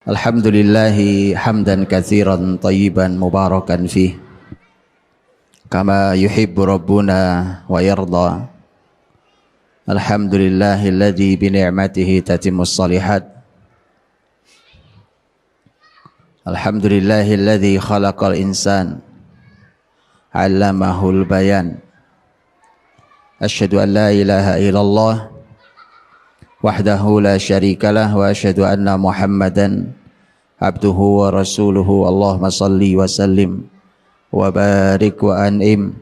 Alhamdulillahi hamdan katsiran tayyiban mubarakan fih kama yuhibbu rabbuna wa yarda. Alhamdulillahilladzi bi ni'matihi tatimmus shalihat. Alhamdulillahilladzi khalaqal insan 'allamahul bayan. Asyhadu an la ilaha illallah wahdahu la syarikalah wa asyhadu anna Muhammadan abduhu wa rasuluhu. Allahumma salli wa sallim wa barik wa an'im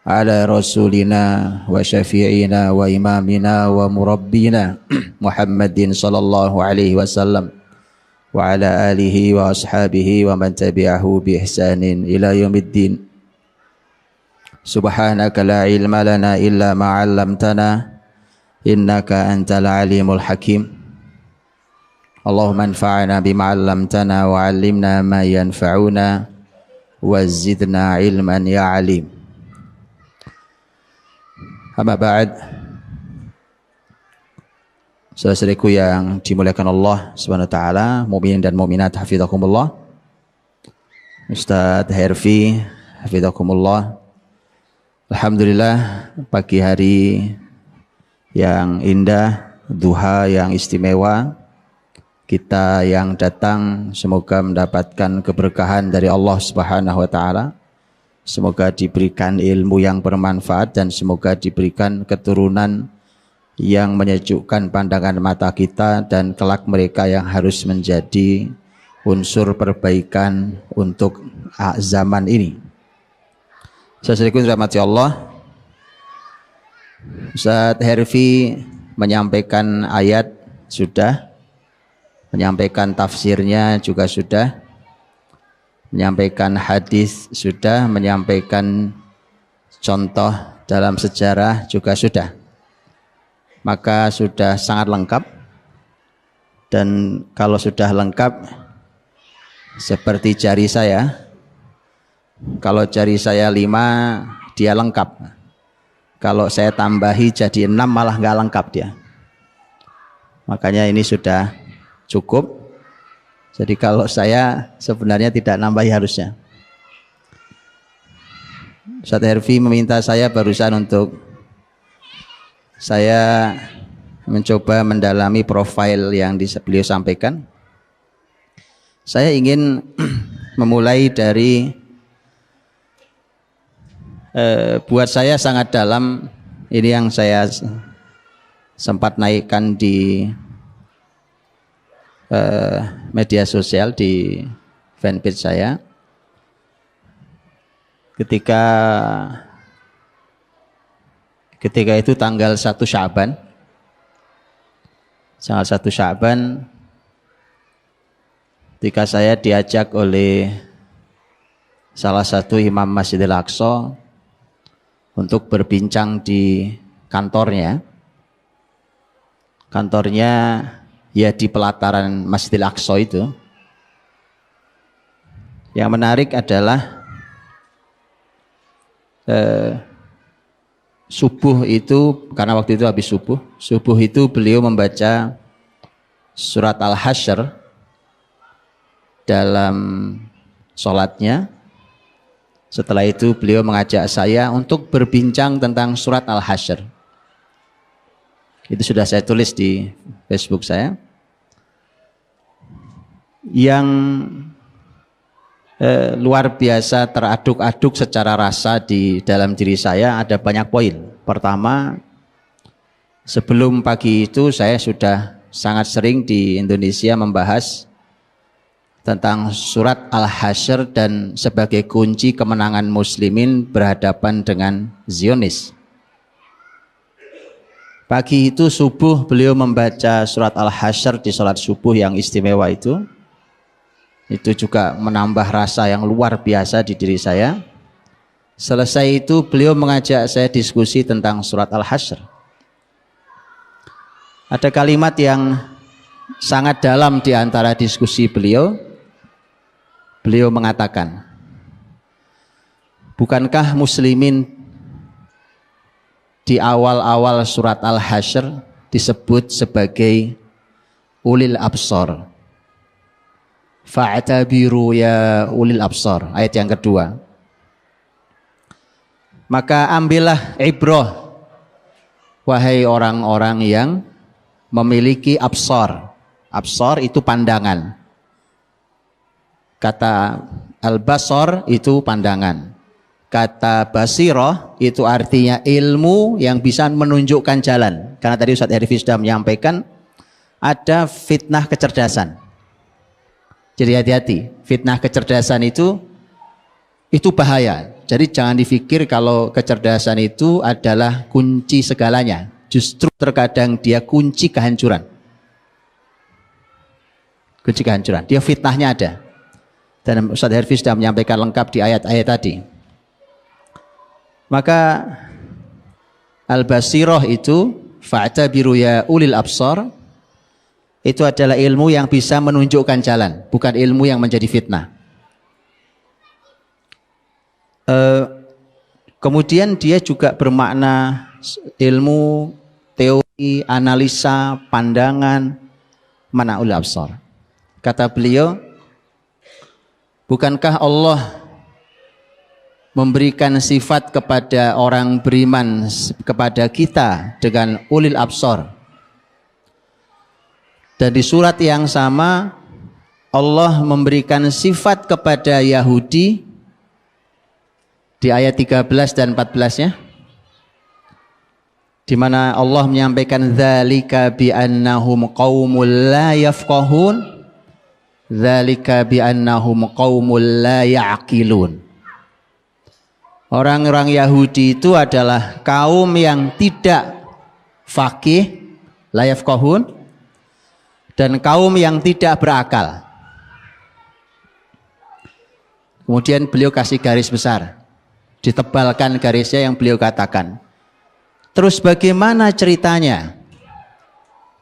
ala rasulina wa syafi'ina wa imamina wa murabbina Muhammadin sallallahu alaihi wasallam wa ala alihi wa ashabihi wa man tabi'ahu bi ihsanin ila yaumiddin. Subhanaka la ilma lana illa ma 'allamtana innaka antal alimul hakim. Allahumma anfa'na bima 'allamtana wa 'allimna ma yanfa'una wa zidna ilman ya alim. Amma ba'd. Saudara-saudariku yang dimuliakan Allah Subhanahu wa taala, mukminin dan mukminat hafizakumullah. Ustaz Herfi hafizakumullah. Alhamdulillah, pagi hari yang indah, duha yang istimewa, kita yang datang semoga mendapatkan keberkahan dari Allah Subhanahu wa taala. Semoga diberikan ilmu yang bermanfaat dan semoga diberikan keturunan yang menyejukkan pandangan mata kita dan kelak mereka yang harus menjadi unsur perbaikan untuk zaman ini. Saudaraku rahmati Allah, Ustaz Herfi menyampaikan ayat sudah, menyampaikan tafsirnya juga sudah, menyampaikan hadis sudah, menyampaikan contoh dalam sejarah juga sudah. Maka sudah sangat lengkap, dan kalau sudah lengkap seperti jari saya, kalau jari saya 5 dia lengkap, kalau saya tambahi jadi 6 malah nggak lengkap dia. Makanya ini sudah cukup. Jadi kalau saya sebenarnya tidak nambahi harusnya. Ustaz Herfi meminta saya barusan untuk saya mencoba mendalami profil yang beliau sampaikan. Saya ingin memulai dari buat saya sangat dalam, ini yang saya sempat naikkan di media sosial, di fanpage saya, ketika itu tanggal 1 Sya'ban, ketika saya diajak oleh salah satu imam Masjidil Aqsa untuk berbincang di kantornya ya di pelataran Masjidil Aqsa itu. Yang menarik adalah subuh itu, karena waktu itu habis subuh itu beliau membaca surat Al-Hasyr dalam sholatnya. Setelah itu beliau mengajak saya untuk berbincang tentang surat Al-Hasyr. Itu sudah saya tulis di Facebook saya. Yang luar biasa teraduk-aduk secara rasa di dalam diri saya ada banyak poin. Pertama, sebelum pagi itu saya sudah sangat sering di Indonesia membahas tentang surat Al-Hasyr dan sebagai kunci kemenangan muslimin berhadapan dengan Zionis. Pagi itu subuh beliau membaca surat Al-Hasyr di sholat subuh yang istimewa itu. Itu juga menambah rasa yang luar biasa di diri saya. Selesai itu beliau mengajak saya diskusi tentang surat Al-Hasyr. Ada kalimat yang sangat dalam di antara diskusi beliau. Beliau mengatakan, bukankah muslimin di awal-awal surat Al-Hasyr disebut sebagai ulil absar, Fa'tabiru ya ulil absar, ayat yang kedua. Maka ambillah ibrah wahai orang-orang yang memiliki absar. Absar itu pandangan. Kata al-basar itu pandangan. Kata basirah itu artinya ilmu yang bisa menunjukkan jalan. Karena tadi Ustaz Herfi sudah menyampaikan ada fitnah kecerdasan. Jadi hati-hati, fitnah kecerdasan itu bahaya. Jadi jangan dipikir kalau kecerdasan itu adalah kunci segalanya. Justru terkadang dia kunci kehancuran. Kunci kehancuran. Dia fitnahnya ada. Dan Ustaz Herfi sudah menyampaikan lengkap di ayat-ayat tadi. Maka al-basirah itu fa'tabiru ya ulil absar, itu adalah ilmu yang bisa menunjukkan jalan, bukan ilmu yang menjadi fitnah. Kemudian dia juga bermakna ilmu, teori, analisa, pandangan, manaul absar. Kata beliau, bukankah Allah memberikan sifat kepada orang beriman, kepada kita dengan ulil absar? Dan di surat yang sama Allah memberikan sifat kepada Yahudi di ayat 13 dan 14-nya, di mana Allah menyampaikan dzalika bi annahum qaumul la yafqahun, dzalika bi annahum qaumul la ya'qilun. Orang-orang Yahudi itu adalah kaum yang tidak faqih, la yafqahun, dan kaum yang tidak berakal. Kemudian beliau kasih garis besar, ditebalkan garisnya yang beliau katakan. Terus bagaimana ceritanya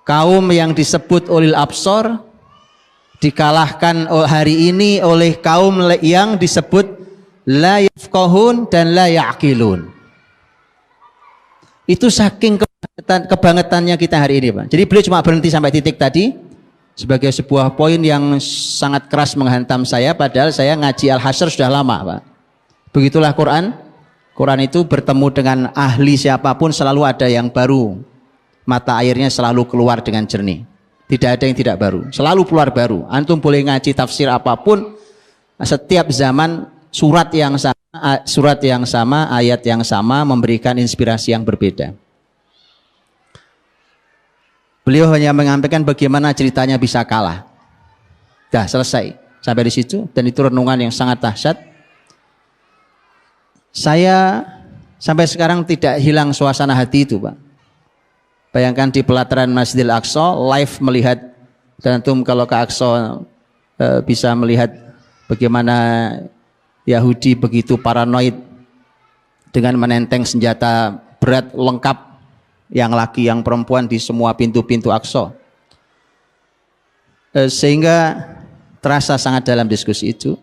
kaum yang disebut ulil absar dikalahkan hari ini oleh kaum yang disebut la yafqahun dan la ya'qilun? Itu saking kebangetannya kita hari ini, Pak. Jadi beliau cuma berhenti sampai titik tadi sebagai sebuah poin yang sangat keras menghantam saya, padahal saya ngaji Al-Hasyr sudah lama, Pak. Begitulah Quran. Quran itu bertemu dengan ahli siapapun selalu ada yang baru. Mata airnya selalu keluar dengan jernih. Tidak ada yang tidak baru. Selalu keluar baru. Antum boleh ngaji tafsir apapun, setiap zaman surat yang sama, ayat yang sama memberikan inspirasi yang berbeda. Beliau hanya menyampaikan bagaimana ceritanya bisa kalah. Dah selesai sampai di situ, dan itu renungan yang sangat dahsyat. Saya sampai sekarang tidak hilang suasana hati itu, Pak. Bayangkan di pelataran Masjidil Aqsa, live melihat, dan antum kalau ke Aqsa bisa melihat bagaimana Yahudi begitu paranoid dengan menenteng senjata berat lengkap, yang laki yang perempuan, di semua pintu-pintu Aqsa. Sehingga terasa sangat dalam diskusi itu.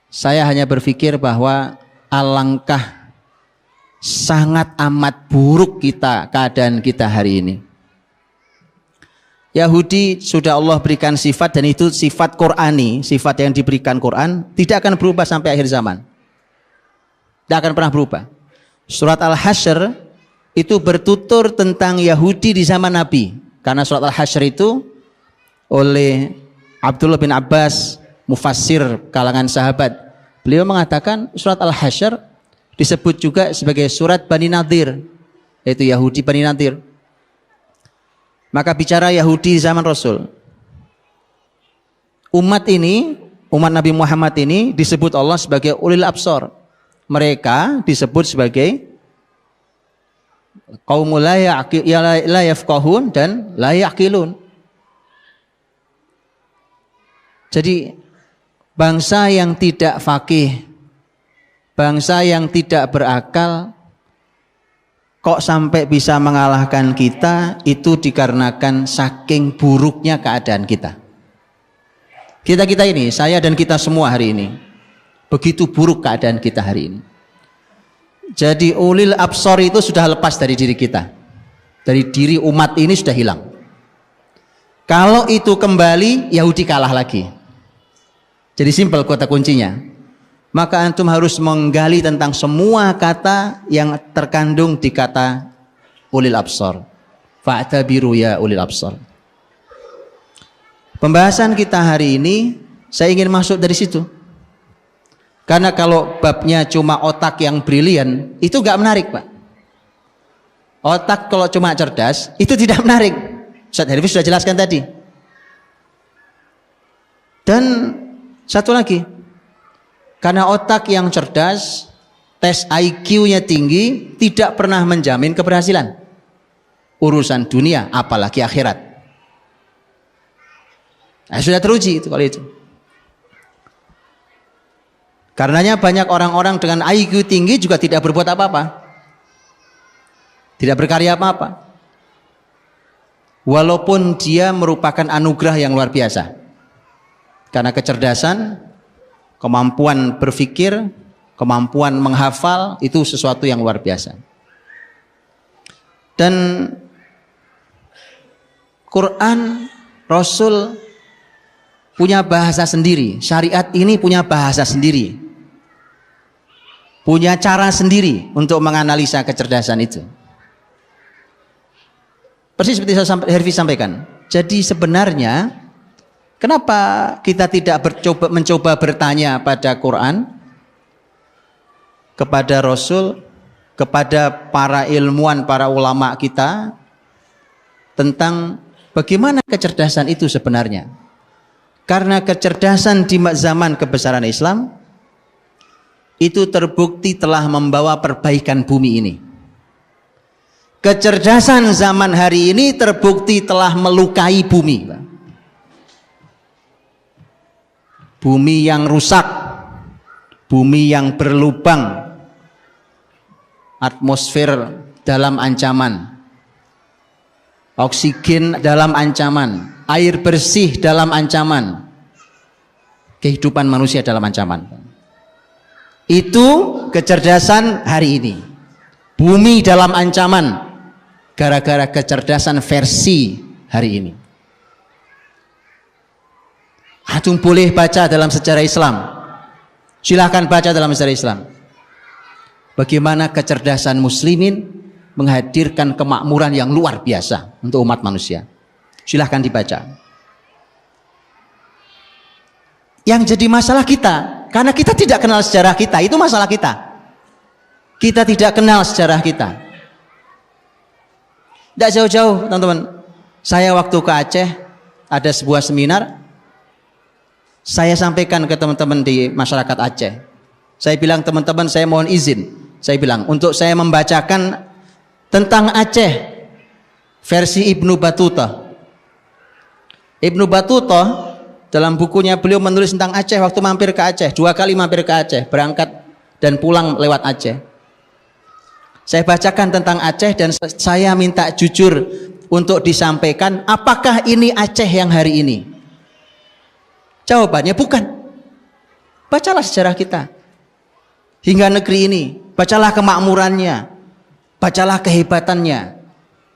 Saya hanya berpikir bahwa alangkah sangat amat buruk keadaan kita hari ini. Yahudi sudah Allah berikan sifat, dan itu sifat Qur'ani, sifat yang diberikan Quran, tidak akan berubah sampai akhir zaman. Tidak akan pernah berubah. Surat Al-Hasyr itu bertutur tentang Yahudi di zaman Nabi, karena surat Al-Hasyr itu oleh Abdullah bin Abbas, mufassir kalangan sahabat, beliau mengatakan surat Al-Hasyr disebut juga sebagai surat Bani Nadir, yaitu Yahudi Bani Nadir. Maka bicara Yahudi di zaman Rasul, umat ini, umat Nabi Muhammad ini disebut Allah sebagai ulil absar. Mereka disebut sebagai qaumul la yafqahun dan la ya'qilun. Jadi bangsa yang tidak faqih, bangsa yang tidak berakal, kok sampai bisa mengalahkan kita, itu dikarenakan saking buruknya keadaan kita. Kita ini, saya dan kita semua hari ini, begitu buruk keadaan kita hari ini. Jadi ulil absar itu sudah lepas dari diri kita, dari diri umat ini sudah hilang. Kalau itu kembali, Yahudi kalah lagi. Jadi simpel kata kuncinya. Maka antum harus menggali tentang semua kata yang terkandung di kata ulil absar. Fa'tabiru ya ulil absar. Pembahasan kita hari ini saya ingin masuk dari situ. Karena kalau babnya cuma otak yang brilian, itu gak menarik, Pak. Otak kalau cuma cerdas, itu tidak menarik. Ustaz Herfi sudah jelaskan tadi. Dan satu lagi, karena otak yang cerdas, tes IQ-nya tinggi, tidak pernah menjamin keberhasilan urusan dunia, apalagi akhirat. Nah, sudah teruji itu kalau itu. Karenanya banyak orang-orang dengan IQ tinggi juga tidak berbuat apa-apa, tidak berkarya apa-apa, walaupun dia merupakan anugerah yang luar biasa. Karena kecerdasan, kemampuan berpikir, kemampuan menghafal itu sesuatu yang luar biasa. Dan Quran, Rasul punya bahasa sendiri, syariat ini punya bahasa sendiri, punya cara sendiri untuk menganalisa kecerdasan itu. Persis seperti Herfi sampaikan. Jadi sebenarnya kenapa kita tidak mencoba bertanya pada Quran, kepada Rasul, kepada para ilmuwan, para ulama kita tentang bagaimana kecerdasan itu sebenarnya? Karena kecerdasan di zaman kebesaran Islam itu terbukti telah membawa perbaikan bumi ini. Kecerdasan zaman hari ini terbukti telah melukai bumi. Bumi yang rusak, bumi yang berlubang, atmosfer dalam ancaman, oksigen dalam ancaman, air bersih dalam ancaman, kehidupan manusia dalam ancaman. Itu kecerdasan hari ini. Bumi dalam ancaman gara-gara kecerdasan versi hari ini. Antum boleh baca dalam sejarah Islam. Silahkan baca dalam sejarah Islam. Bagaimana kecerdasan muslimin menghadirkan kemakmuran yang luar biasa untuk umat manusia. Silahkan dibaca. Yang jadi masalah kita, karena kita tidak kenal sejarah kita, itu masalah kita. Kita tidak kenal sejarah kita. Tidak jauh-jauh, teman-teman. Saya waktu ke Aceh, ada sebuah seminar, saya sampaikan ke teman-teman di masyarakat Aceh. Saya bilang, teman-teman, saya mohon izin. Saya bilang, untuk saya membacakan tentang Aceh versi Ibnu Battuta. Ibnu Battuta dalam bukunya beliau menulis tentang Aceh waktu mampir ke Aceh, 2 kali mampir ke Aceh, berangkat dan pulang lewat Aceh. Saya bacakan tentang Aceh dan saya minta jujur untuk disampaikan, apakah ini Aceh yang hari ini? Jawabannya bukan. Bacalah sejarah kita hingga negeri ini, bacalah kemakmurannya, bacalah kehebatannya,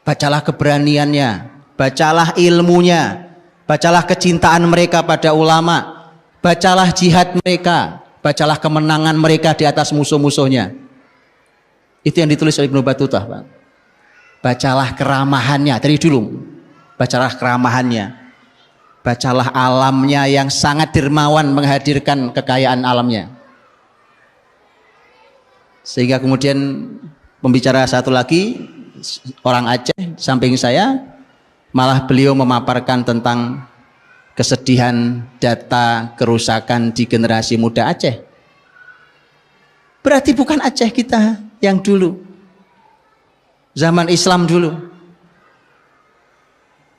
bacalah keberaniannya, bacalah ilmunya, bacalah kecintaan mereka pada ulama, bacalah jihad mereka, bacalah kemenangan mereka di atas musuh-musuhnya. Itu yang ditulis oleh Ibnu Battuta, Pak. Bacalah keramahannya dari dulu. Bacalah keramahannya. Bacalah alamnya yang sangat dermawan menghadirkan kekayaan alamnya. Sehingga kemudian pembicara satu lagi, orang Aceh samping saya, malah beliau memaparkan tentang kesedihan data kerusakan di generasi muda Aceh. Berarti bukan Aceh kita yang dulu, zaman Islam dulu.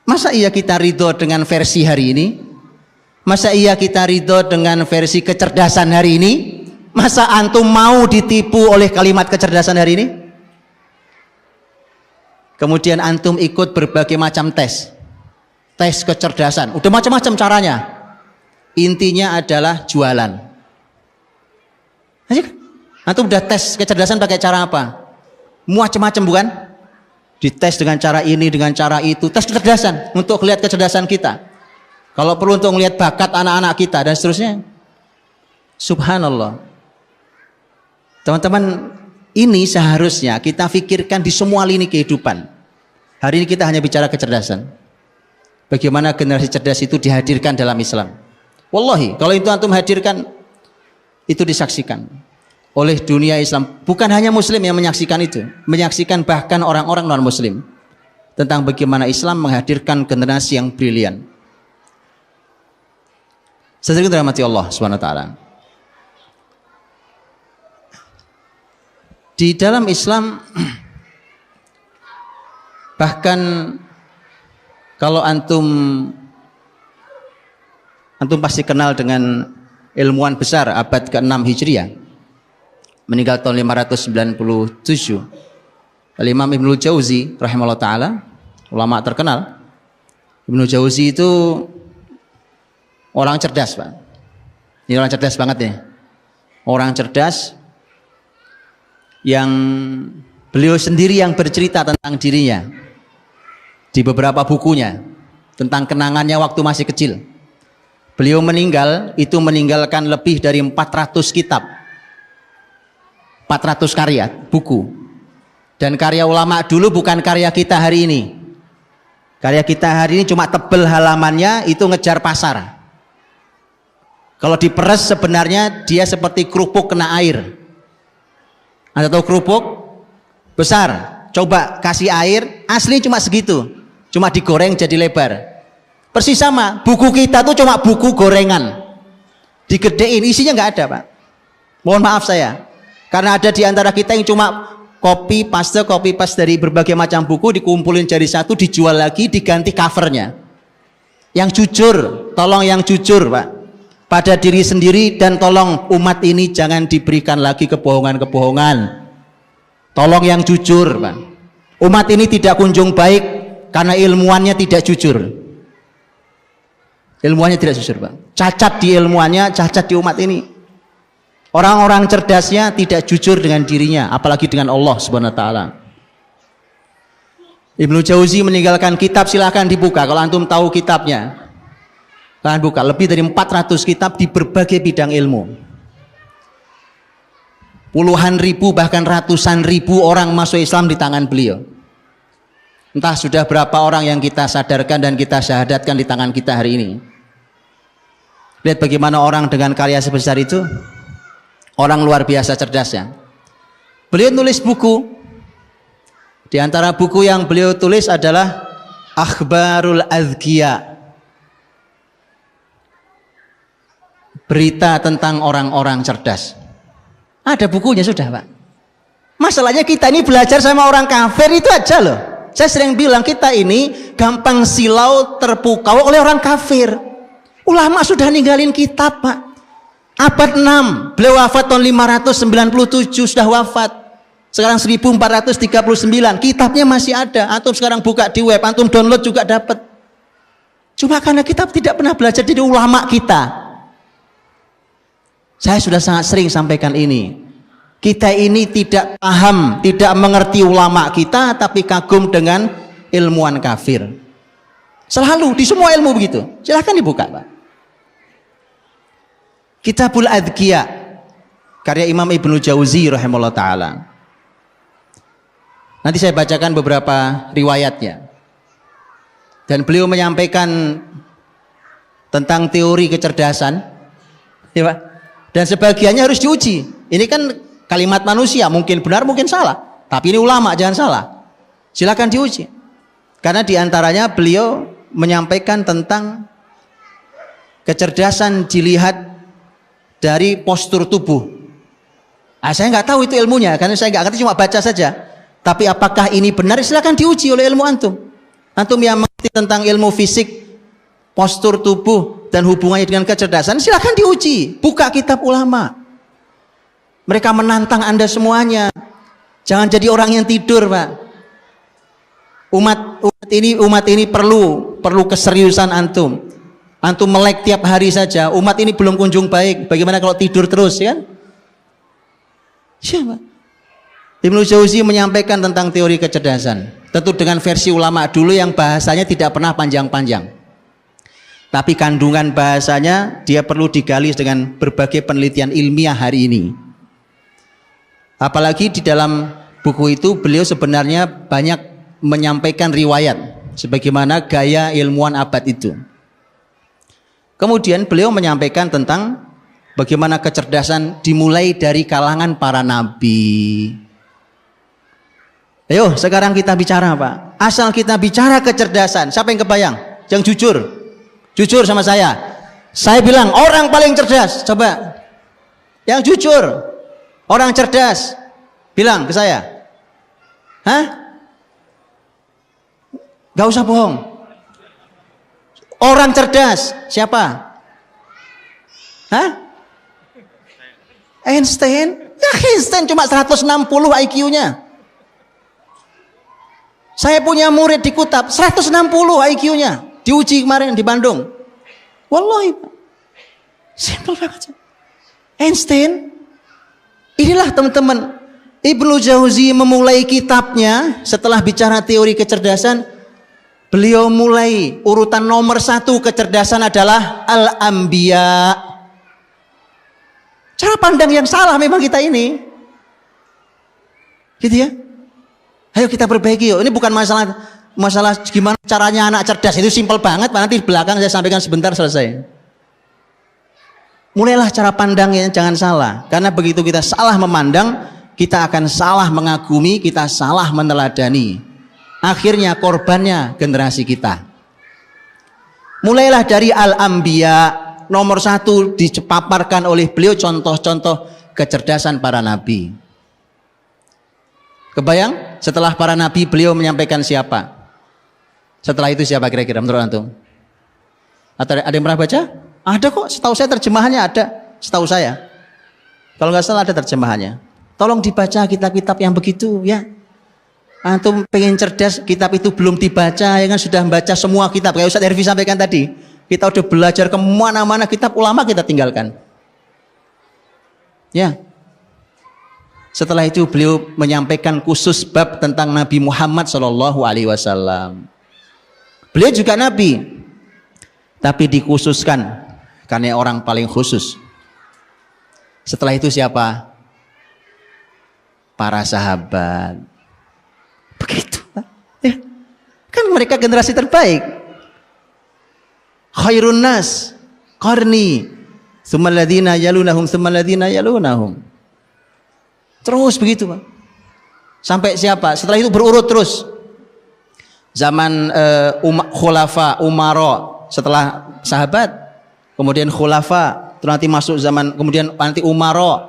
Masa iya kita ridho dengan versi hari ini? Masa iya kita ridho dengan versi kecerdasan hari ini? Masa antum mau ditipu oleh kalimat kecerdasan hari ini? Kemudian antum ikut berbagai macam tes kecerdasan, udah macam-macam caranya. Intinya adalah jualan. Antum udah tes kecerdasan pakai cara apa? Macam-macam bukan? dites dengan cara ini, dengan cara itu, tes kecerdasan untuk lihat kecerdasan kita. Kalau perlu untuk melihat bakat anak-anak kita dan seterusnya. Subhanallah. Teman-teman, ini seharusnya kita pikirkan di semua lini kehidupan. Hari ini kita hanya bicara kecerdasan. Bagaimana generasi cerdas itu dihadirkan dalam Islam. Wallahi, kalau itu antum hadirkan, itu disaksikan oleh dunia Islam. Bukan hanya Muslim yang menyaksikan itu, menyaksikan bahkan orang-orang non-Muslim tentang bagaimana Islam menghadirkan generasi yang brilian. Saudara dirahmati Allah Subhanahu wa taala. Di dalam Islam bahkan kalau antum pasti kenal dengan ilmuwan besar abad ke-6 Hijriah, meninggal tahun 597, Imam Ibnu Jauzi rahimahullah taala, ulama terkenal. Ibnu Jauzi itu orang cerdas, Pak. Ini orang cerdas banget ya. Orang cerdas yang beliau sendiri yang bercerita tentang dirinya di beberapa bukunya tentang kenangannya waktu masih kecil. Beliau meninggal itu meninggalkan lebih dari 400 kitab, 400 karya buku. Dan karya ulama dulu bukan karya kita hari ini. Karya kita hari ini cuma tebel halamannya, itu ngejar pasar. Kalau diperes sebenarnya dia seperti kerupuk kena air. Anda tahu kerupuk besar, coba kasih air, asli cuma segitu, cuma digoreng jadi lebar. Persis sama, buku kita tuh cuma buku gorengan, digedein, isinya nggak ada, Pak. Mohon maaf saya, karena ada di antara kita yang cuma copy paste dari berbagai macam buku, dikumpulin jadi satu, dijual lagi, diganti covernya. Yang jujur, tolong yang jujur, Pak, pada diri sendiri, dan tolong umat ini jangan diberikan lagi kebohongan-kebohongan. Tolong yang jujur, Pak. Umat ini tidak kunjung baik karena ilmuannya tidak jujur. Ilmuannya tidak jujur, Pak. Cacat di ilmuannya, cacat di umat ini. Orang-orang cerdasnya tidak jujur dengan dirinya, apalagi dengan Allah Subhanahu wa taala. Ibnu Jauzi meninggalkan kitab, silahkan dibuka kalau antum tahu kitabnya. Silahkan buka, lebih dari 400 kitab di berbagai bidang ilmu. Puluhan ribu bahkan ratusan ribu orang masuk Islam di tangan beliau. Entah sudah berapa orang yang kita sadarkan dan kita syahadatkan di tangan kita hari ini. Lihat bagaimana orang dengan karya sebesar itu, orang luar biasa cerdasnya. Beliau nulis buku. Di antara buku yang beliau tulis adalah Akhbarul Azkiya, berita tentang orang-orang cerdas. Ada bukunya sudah, Pak. Masalahnya kita ini belajar sama orang kafir itu aja loh. Saya sering bilang kita ini gampang silau, terpukau oleh orang kafir. Ulama sudah ninggalin kitab, Pak. Abad 6, beliau wafat tahun 597, sudah wafat. Sekarang 1439, kitabnya masih ada. Antum sekarang buka di web, antum download juga dapat. Cuma karena kita tidak pernah belajar jadi ulama kita. Saya sudah sangat sering sampaikan ini. Kita ini tidak paham, tidak mengerti ulama kita, tapi kagum dengan ilmuwan kafir. Selalu di semua ilmu begitu. Silahkan dibuka, Pak. Kitabul Adkiya, karya Imam Ibnu Jauzi rahimahullah ta'ala. Nanti saya bacakan beberapa riwayatnya. Dan beliau menyampaikan tentang teori kecerdasan, ya Pak. Dan sebagiannya harus diuji. Ini kan kalimat manusia, mungkin benar, mungkin salah. Tapi ini ulama, jangan salah. Silakan diuji. Karena diantaranya beliau menyampaikan tentang kecerdasan dilihat dari postur tubuh. Saya nggak tahu itu ilmunya, karena saya nggak ngerti, cuma baca saja. Tapi apakah ini benar? Silakan diuji oleh ilmu antum. Antum yang mengerti tentang ilmu fisik, postur tubuh dan hubungannya dengan kecerdasan, silakan diuji. Buka kitab ulama. Mereka menantang Anda semuanya. Jangan jadi orang yang tidur, Pak. Umat ini perlu keseriusan antum. Antum melek tiap hari saja, umat ini belum kunjung baik. Bagaimana kalau tidur terus, ya kan? Siapa? Ibnu Jauzi menyampaikan tentang teori kecerdasan. Tentu dengan versi ulama dulu yang bahasanya tidak pernah panjang-panjang. Tapi kandungan bahasanya dia perlu digali dengan berbagai penelitian ilmiah hari ini. Apalagi di dalam buku itu beliau sebenarnya banyak menyampaikan riwayat sebagaimana gaya ilmuwan abad itu. Kemudian beliau menyampaikan tentang bagaimana kecerdasan dimulai dari kalangan para nabi. Ayo sekarang kita bicara Pak. Asal kita bicara kecerdasan, siapa yang kebayang? Yang jujur. Jujur sama saya. Saya bilang orang paling cerdas. Coba. Yang jujur. Orang cerdas. Bilang ke saya. Hah? Gak usah bohong. Orang cerdas. Siapa? Hah? Einstein? Ya Einstein cuma 160 IQ-nya. Saya punya murid di Kutab 160 IQ-nya. Diuji kemarin di Bandung. Wallahi. Simpel banget. Einstein. Inilah teman-teman. Ibnu Jauzi memulai kitabnya setelah bicara teori kecerdasan. Beliau mulai urutan nomor 1 kecerdasan adalah Al-Anbiya. Cara pandang yang salah memang kita ini. Gitu ya. Ayo kita perbaiki yuk. Ini bukan masalah gimana caranya anak cerdas, itu simpel banget. Nanti di belakang saya sampaikan sebentar selesai. Mulailah cara pandangnya jangan salah. Karena begitu kita salah memandang, kita akan salah mengagumi, kita salah meneladani. Akhirnya korbannya generasi kita. Mulailah dari Al-Anbiya. Nomor 1 dipaparkan oleh beliau contoh-contoh kecerdasan para nabi. Kebayang? Setelah para nabi beliau menyampaikan siapa? Setelah itu siapa kira-kira menurut antum? Ada yang pernah baca? Ada kok, setahu saya terjemahannya ada. Setahu saya. Kalau nggak salah ada terjemahannya. Tolong dibaca kitab-kitab yang begitu ya. Antum pengen cerdas, kitab itu belum dibaca, ya kan sudah membaca semua kitab. Kayak Ustaz Herfi sampaikan tadi, kita udah belajar kemana-mana, kitab ulama kita tinggalkan. Ya. Setelah itu beliau menyampaikan khusus bab tentang Nabi Muhammad SAW. Beliau juga Nabi, tapi dikhususkan karena orang paling khusus. Setelah itu siapa? Para sahabat. Begitu, ya. Kan mereka generasi terbaik. Khairun nas qarni, tsumma alladziina yalunahum, tsumma alladziina yalunahum. Terus begitu, Pak. Sampai siapa? Setelah itu berurut terus. Zaman khulafa, umara, setelah sahabat, kemudian khulafa, terus nanti masuk zaman, kemudian nanti umara,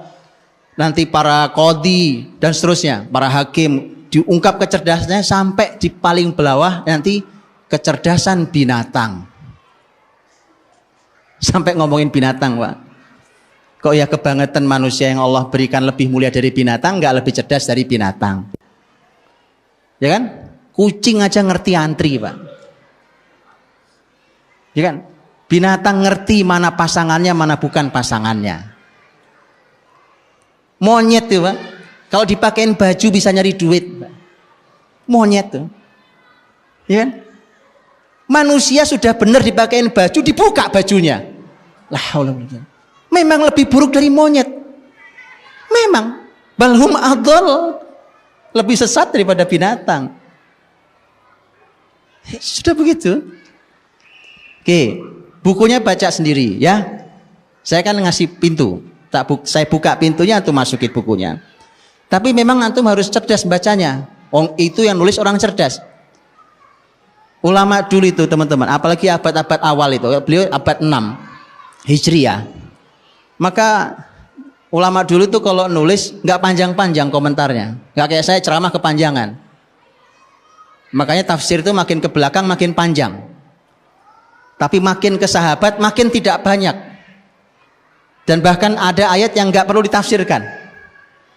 nanti para qadhi dan seterusnya, para hakim. Diungkap kecerdasannya sampai di paling bawah nanti kecerdasan binatang. Sampai ngomongin binatang, Pak. Kok ya kebangetan manusia yang Allah berikan lebih mulia dari binatang, nggak lebih cerdas dari binatang. Ya kan? Kucing aja ngerti antri, Pak. Ya kan? Binatang ngerti mana pasangannya, mana bukan pasangannya. Monyet tuh, Pak. Kalau dipakein baju bisa nyari duit, Pak. Monyet tuh. Ya kan? Manusia sudah benar dipakein baju, dibuka bajunya. La haula wala quwwata. Memang lebih buruk dari monyet. Memang. Balhum adol. Lebih sesat daripada binatang. Sudah begitu. Oke, bukunya baca sendiri ya. Saya kan ngasih pintu. Saya buka pintunya, antum masukin bukunya. Tapi memang antum harus cerdas bacanya. Itu yang nulis orang cerdas. Ulama dulu itu teman-teman, apalagi abad-abad awal itu, beliau abad 6 Hijriah. Maka ulama dulu itu kalau nulis nggak panjang-panjang komentarnya, nggak kayak saya ceramah kepanjangan. Makanya tafsir itu makin ke belakang makin panjang. Tapi makin ke sahabat makin tidak banyak. Dan bahkan ada ayat yang nggak perlu ditafsirkan.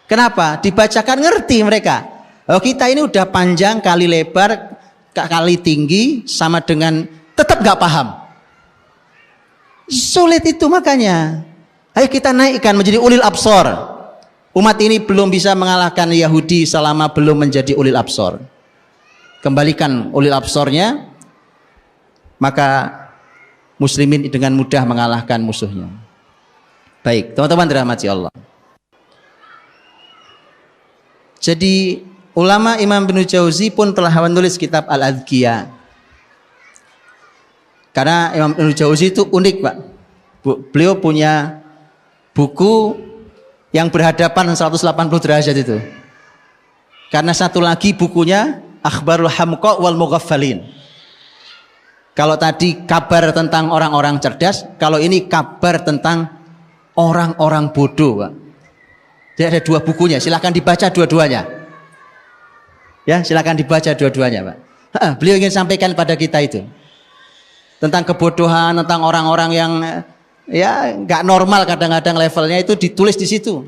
Kenapa? Dibacakan ngerti mereka. Oh, kita ini udah panjang kali lebar kali tinggi sama dengan tetap nggak paham. Sulit itu makanya. Ayo kita naikkan menjadi ulil absor. Umat ini belum bisa mengalahkan Yahudi selama belum menjadi ulil absor. kembalikan ulil absornya, maka muslimin dengan mudah mengalahkan musuhnya. Baik, teman-teman dirahmati Allah. Jadi ulama Imam Ibnu Jauzi pun telah menulis kitab Al-Adhkiyah. Karena Imam Ibnu Jauzi itu unik, Pak. Beliau punya buku yang berhadapan 180 derajat itu. Karena satu lagi bukunya Akhbarul Hamqa wal Mughaffalin. Kalau tadi kabar tentang orang-orang cerdas, kalau ini kabar tentang orang-orang bodoh, Pak. Jadi ada dua bukunya, silakan dibaca dua-duanya. Ya, silakan dibaca dua-duanya, Pak. Beliau ingin sampaikan pada kita itu tentang kebodohan, tentang orang-orang yang ya nggak normal kadang-kadang levelnya, itu ditulis di situ.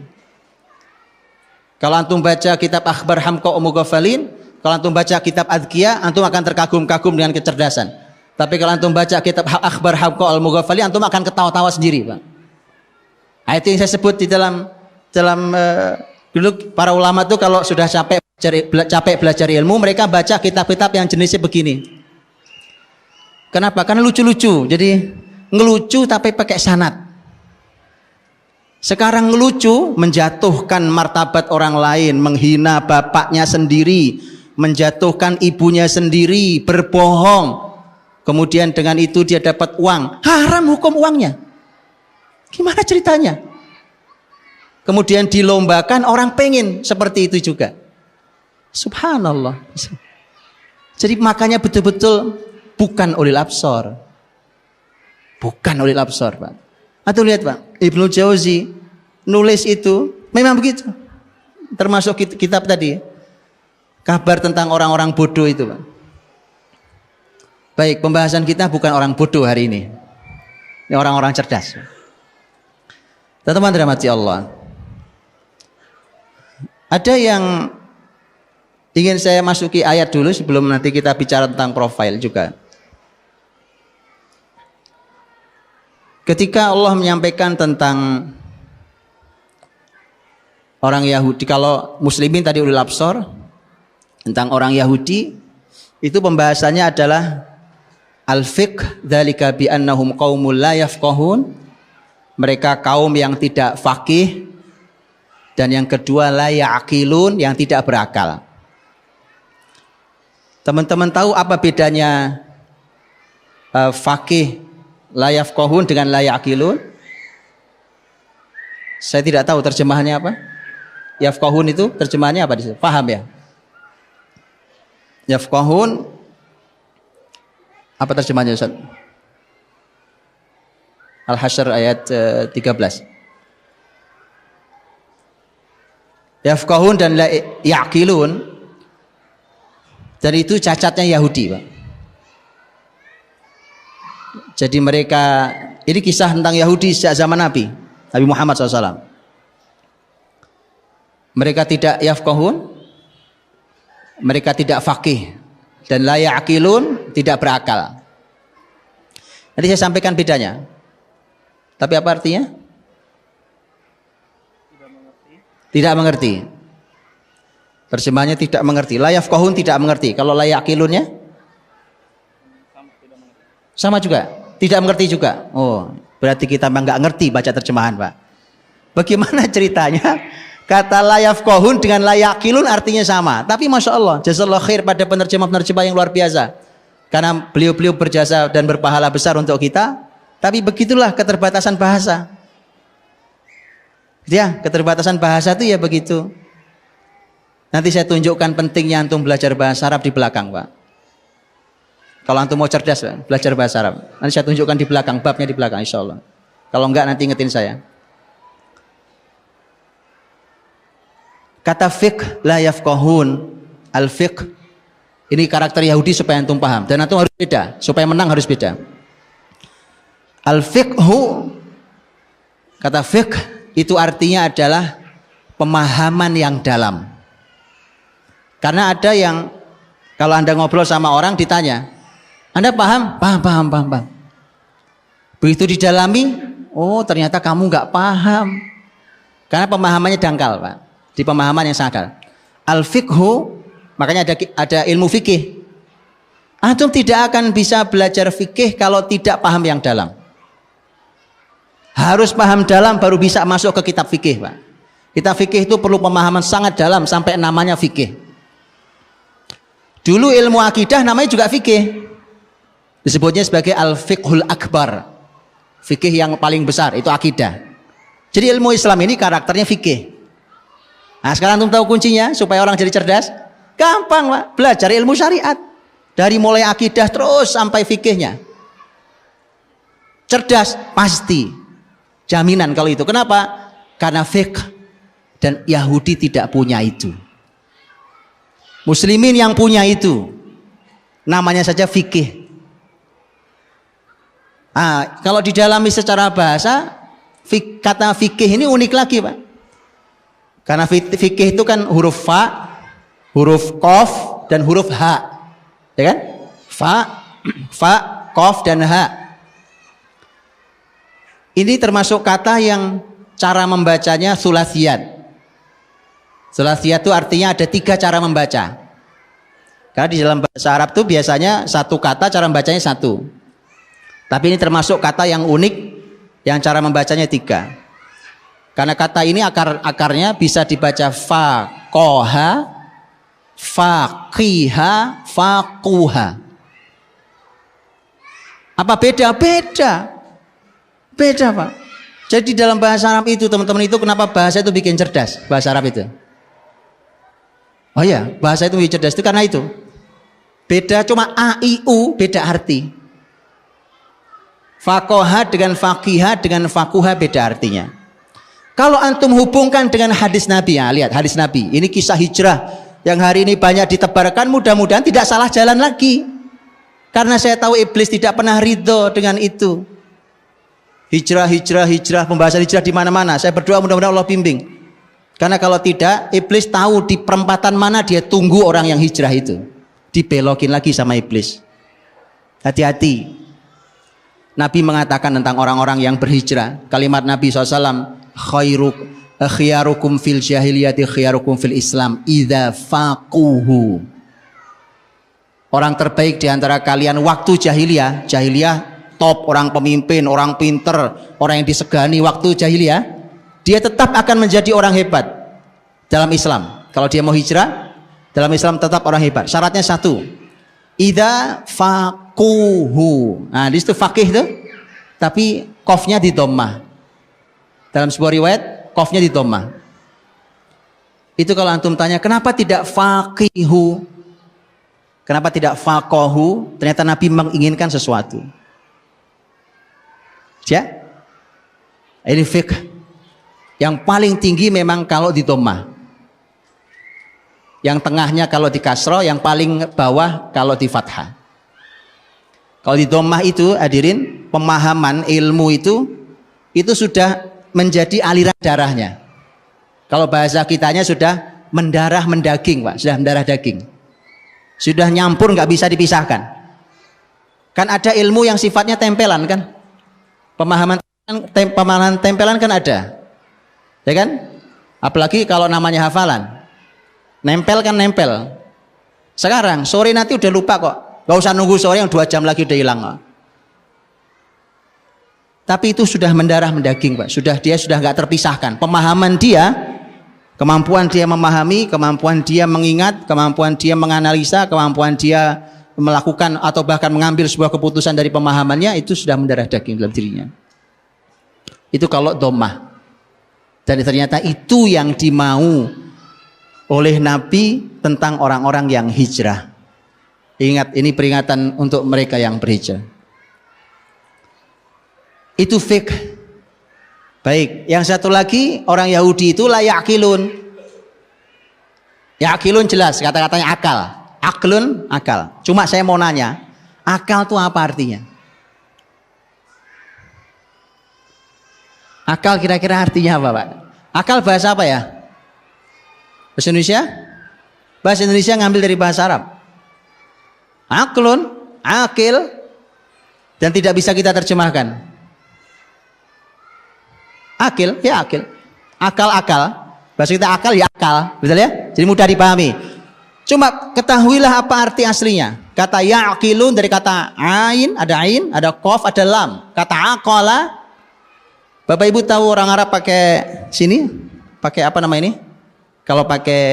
Kalau antum baca kitab Akhbar Hamqa wa Mughaffalin, kalau antum baca kitab Adhkiyah, antum akan terkagum-kagum dengan kecerdasan. Tapi kalau antum baca kitab Akhbar Hamqa al Mughaffalin, antum akan ketawa-tawa sendiri, Pak. Nah, itu yang saya sebut di dalam dulu para ulama tuh kalau sudah capek belajar ilmu, mereka baca kitab-kitab yang jenisnya begini. Kenapa? Karena lucu-lucu. Jadi ngelucu tapi pakai sanad. Sekarang ngelucu menjatuhkan martabat orang lain, menghina bapaknya sendiri, menjatuhkan ibunya sendiri, berbohong. Kemudian dengan itu dia dapat uang. Haram hukum uangnya. Gimana ceritanya? Kemudian dilombakan, orang pengen seperti itu juga. Subhanallah. Jadi makanya betul-betul bukan ulil absor. Bukan ulil absor, Pak. Atau lihat, Pak, Ibnu Jauzi nulis itu memang begitu. Termasuk kitab tadi, kabar tentang orang-orang bodoh itu, Pak. Baik, pembahasan kita bukan orang bodoh hari ini. Ini orang-orang cerdas. Teman-teman dirahmati Allah. Ada yang ingin saya masuki ayat dulu sebelum nanti kita bicara tentang profil juga. Ketika Allah menyampaikan tentang orang Yahudi, kalau muslimin tadi ulil absor, tentang orang Yahudi, itu pembahasannya adalah al-fiqh dzalika bi annahum qaumul la yafqahun. Mereka kaum yang tidak faqih. Dan yang kedua la ya'qilun, yang tidak berakal. Teman-teman tahu apa bedanya faqih la yafqahun dengan la ya'qilun? Saya tidak tahu terjemahannya apa. Yafqahun itu terjemahannya apa di situ? Paham ya? Yafqahun apa terjemahannya, Ustaz? Al-Hasyr ayat 13. Yafqahun dan la ya'qilun, dan itu cacatnya Yahudi, Pak. Jadi mereka, ini kisah tentang Yahudi sejak zaman Nabi Muhammad SAW. Mereka tidak yafqahun, mereka tidak faqih, dan la ya'qilun, tidak berakal. Nanti saya sampaikan bedanya. Tapi apa artinya? Tidak mengerti. Terjemahannya tidak mengerti. La yafqahun tidak mengerti. Kalau la ya'qilunnya? Sama juga. Tidak mengerti juga. Oh, berarti kita memang nggak ngerti baca terjemahan, Pak. Bagaimana ceritanya? Kata la yafqahun dengan la ya'qilun artinya sama. Tapi Masya Allah, jazakallahu khair pada penerjemah-penerjemah yang luar biasa. Karena beliau-beliau berjasa dan berpahala besar untuk kita. Tapi begitulah keterbatasan bahasa. Ya, keterbatasan bahasa itu ya begitu. Nanti saya tunjukkan pentingnya antum belajar bahasa Arab di belakang, Pak. Kalau antum mau cerdas, Pak, belajar bahasa Arab. Nanti saya tunjukkan di belakang, babnya di belakang, insya Allah. Kalau enggak nanti ingetin saya. Kata fiqh la yafqahun, al-fiqh, ini karakter Yahudi supaya antum paham. Dan antum harus beda, supaya menang harus beda. Al-fiqhu, kata fiqh itu artinya adalah pemahaman yang dalam. Karena ada yang kalau Anda ngobrol sama orang ditanya, Anda paham? Paham. Begitu didalami, oh ternyata kamu nggak paham. Karena pemahamannya dangkal, Pak. Di pemahaman yang sadar. Al-fiqhu, makanya ada ilmu fikih. Antum tidak akan bisa belajar fikih kalau tidak paham yang dalam. Harus paham dalam baru bisa masuk ke kitab fikih, Pak. Kitab fikih itu perlu pemahaman sangat dalam sampai namanya fikih. Dulu ilmu akidah namanya juga fikih. Disebutnya sebagai al-fiqhul akbar. Fikih yang paling besar itu akidah. Jadi ilmu Islam ini karakternya fikih. Nah, sekarang antum tahu kuncinya supaya orang jadi cerdas? Gampang, Pak. Belajar ilmu syariat. Dari mulai akidah terus sampai fikihnya. Cerdas pasti. Jaminan kalau itu. Kenapa? Karena fiqh dan Yahudi tidak punya itu. Muslimin yang punya itu. Namanya saja fikih. Ah, kalau didalami secara bahasa, kata fikih ini unik lagi, Pak. Karena fikih itu kan huruf fa, huruf qaf dan huruf ha. Ya kan? Fa, qaf dan ha. Ini termasuk kata yang cara membacanya sulasiyat. Sulasiyat itu artinya ada 3 cara membaca. Karena di dalam bahasa Arab itu biasanya satu kata cara membacanya 1. Tapi ini termasuk kata yang unik yang cara membacanya 3. Karena kata ini akarnya bisa dibaca faqaha, faqiha, faquha. Apa beda? Beda, Pak. Jadi dalam bahasa Arab itu, teman-teman, itu kenapa bahasa itu bikin cerdas? Bahasa Arab itu. Oh ya, bahasa itu bikin cerdas itu karena itu. Beda cuma a, i, u, beda arti. Faqaha dengan faqiha dengan faquha beda artinya. Kalau antum hubungkan dengan hadis Nabi, ya lihat hadis Nabi. Ini kisah hijrah yang hari ini banyak ditebarkan, mudah-mudahan tidak salah jalan lagi. Karena saya tahu iblis tidak pernah ridho dengan itu. Hijrah, pembahasan hijrah di mana-mana. Saya berdoa mudah-mudahan Allah bimbing. Karena kalau tidak, iblis tahu di perempatan mana dia tunggu orang yang hijrah itu. Dibelokin lagi sama iblis. Hati-hati. Nabi mengatakan tentang orang-orang yang berhijrah. Kalimat Nabi SAW, khiyarukum fil jahiliyati khiyarukum fil Islam idza faquhu. Orang terbaik di antara kalian waktu jahiliyah top, orang pemimpin, orang pinter, orang yang disegani waktu jahiliyah, dia tetap akan menjadi orang hebat dalam Islam. Kalau dia mau hijrah, dalam Islam tetap orang hebat. Syaratnya 1, idza faquhu. Nah, di situ faqih itu, tapi qafnya di dhammah. Dalam sebuah riwayat, qafnya di dhammah. Itu kalau antum tanya, kenapa tidak faqihu? Kenapa tidak faqahu? Ternyata Nabi menginginkan sesuatu. Ya, ini fiqh yang paling tinggi memang kalau di dhammah, yang tengahnya kalau di kasroh, yang paling bawah kalau di fathah. Kalau di dhammah itu hadirin, pemahaman ilmu itu sudah menjadi aliran darahnya. Kalau bahasa kitanya sudah mendarah mendaging, Pak, sudah mendarah daging, sudah nyampur, nggak bisa dipisahkan. Kan ada ilmu yang sifatnya tempelan kan. Pemahaman tempelan kan ada, ya kan? Apalagi kalau namanya hafalan, nempel kan nempel. Sekarang sore nanti udah lupa kok, gak usah nunggu sore yang 2 jam lagi udah hilang kok. Tapi itu sudah mendarah mendaging, Pak. Dia sudah nggak terpisahkan. Pemahaman dia, kemampuan dia memahami, kemampuan dia mengingat, kemampuan dia menganalisa, kemampuan dia melakukan atau bahkan mengambil sebuah keputusan dari pemahamannya, itu sudah mendarah daging dalam dirinya. Itu kalau dhammah. Dan ternyata itu yang dimau oleh Nabi tentang orang-orang yang hijrah. Ingat, ini peringatan untuk mereka yang berhijrah. Itu fiqh. Baik, yang satu lagi, orang Yahudi itu la ya'qilun. Ya'qilun jelas, kata-katanya akal. Aklun, akal. Cuma saya mau nanya, akal itu apa artinya? Akal kira-kira artinya apa, Pak? Akal bahasa apa ya? Bahasa Indonesia? Bahasa Indonesia ngambil dari bahasa Arab. Aklun, akil, dan tidak bisa kita terjemahkan. Akil, ya akil. Akal-akal. Bahasa kita akal, ya akal. Betul ya? Jadi mudah dipahami. Cuma ketahuilah apa arti aslinya. Kata ya'qilun dari kata ain, ada qaf, ada lam. Kata aqala, Bapak Ibu tahu orang Arab pakai sini, pakai apa nama ini? Kalau pakai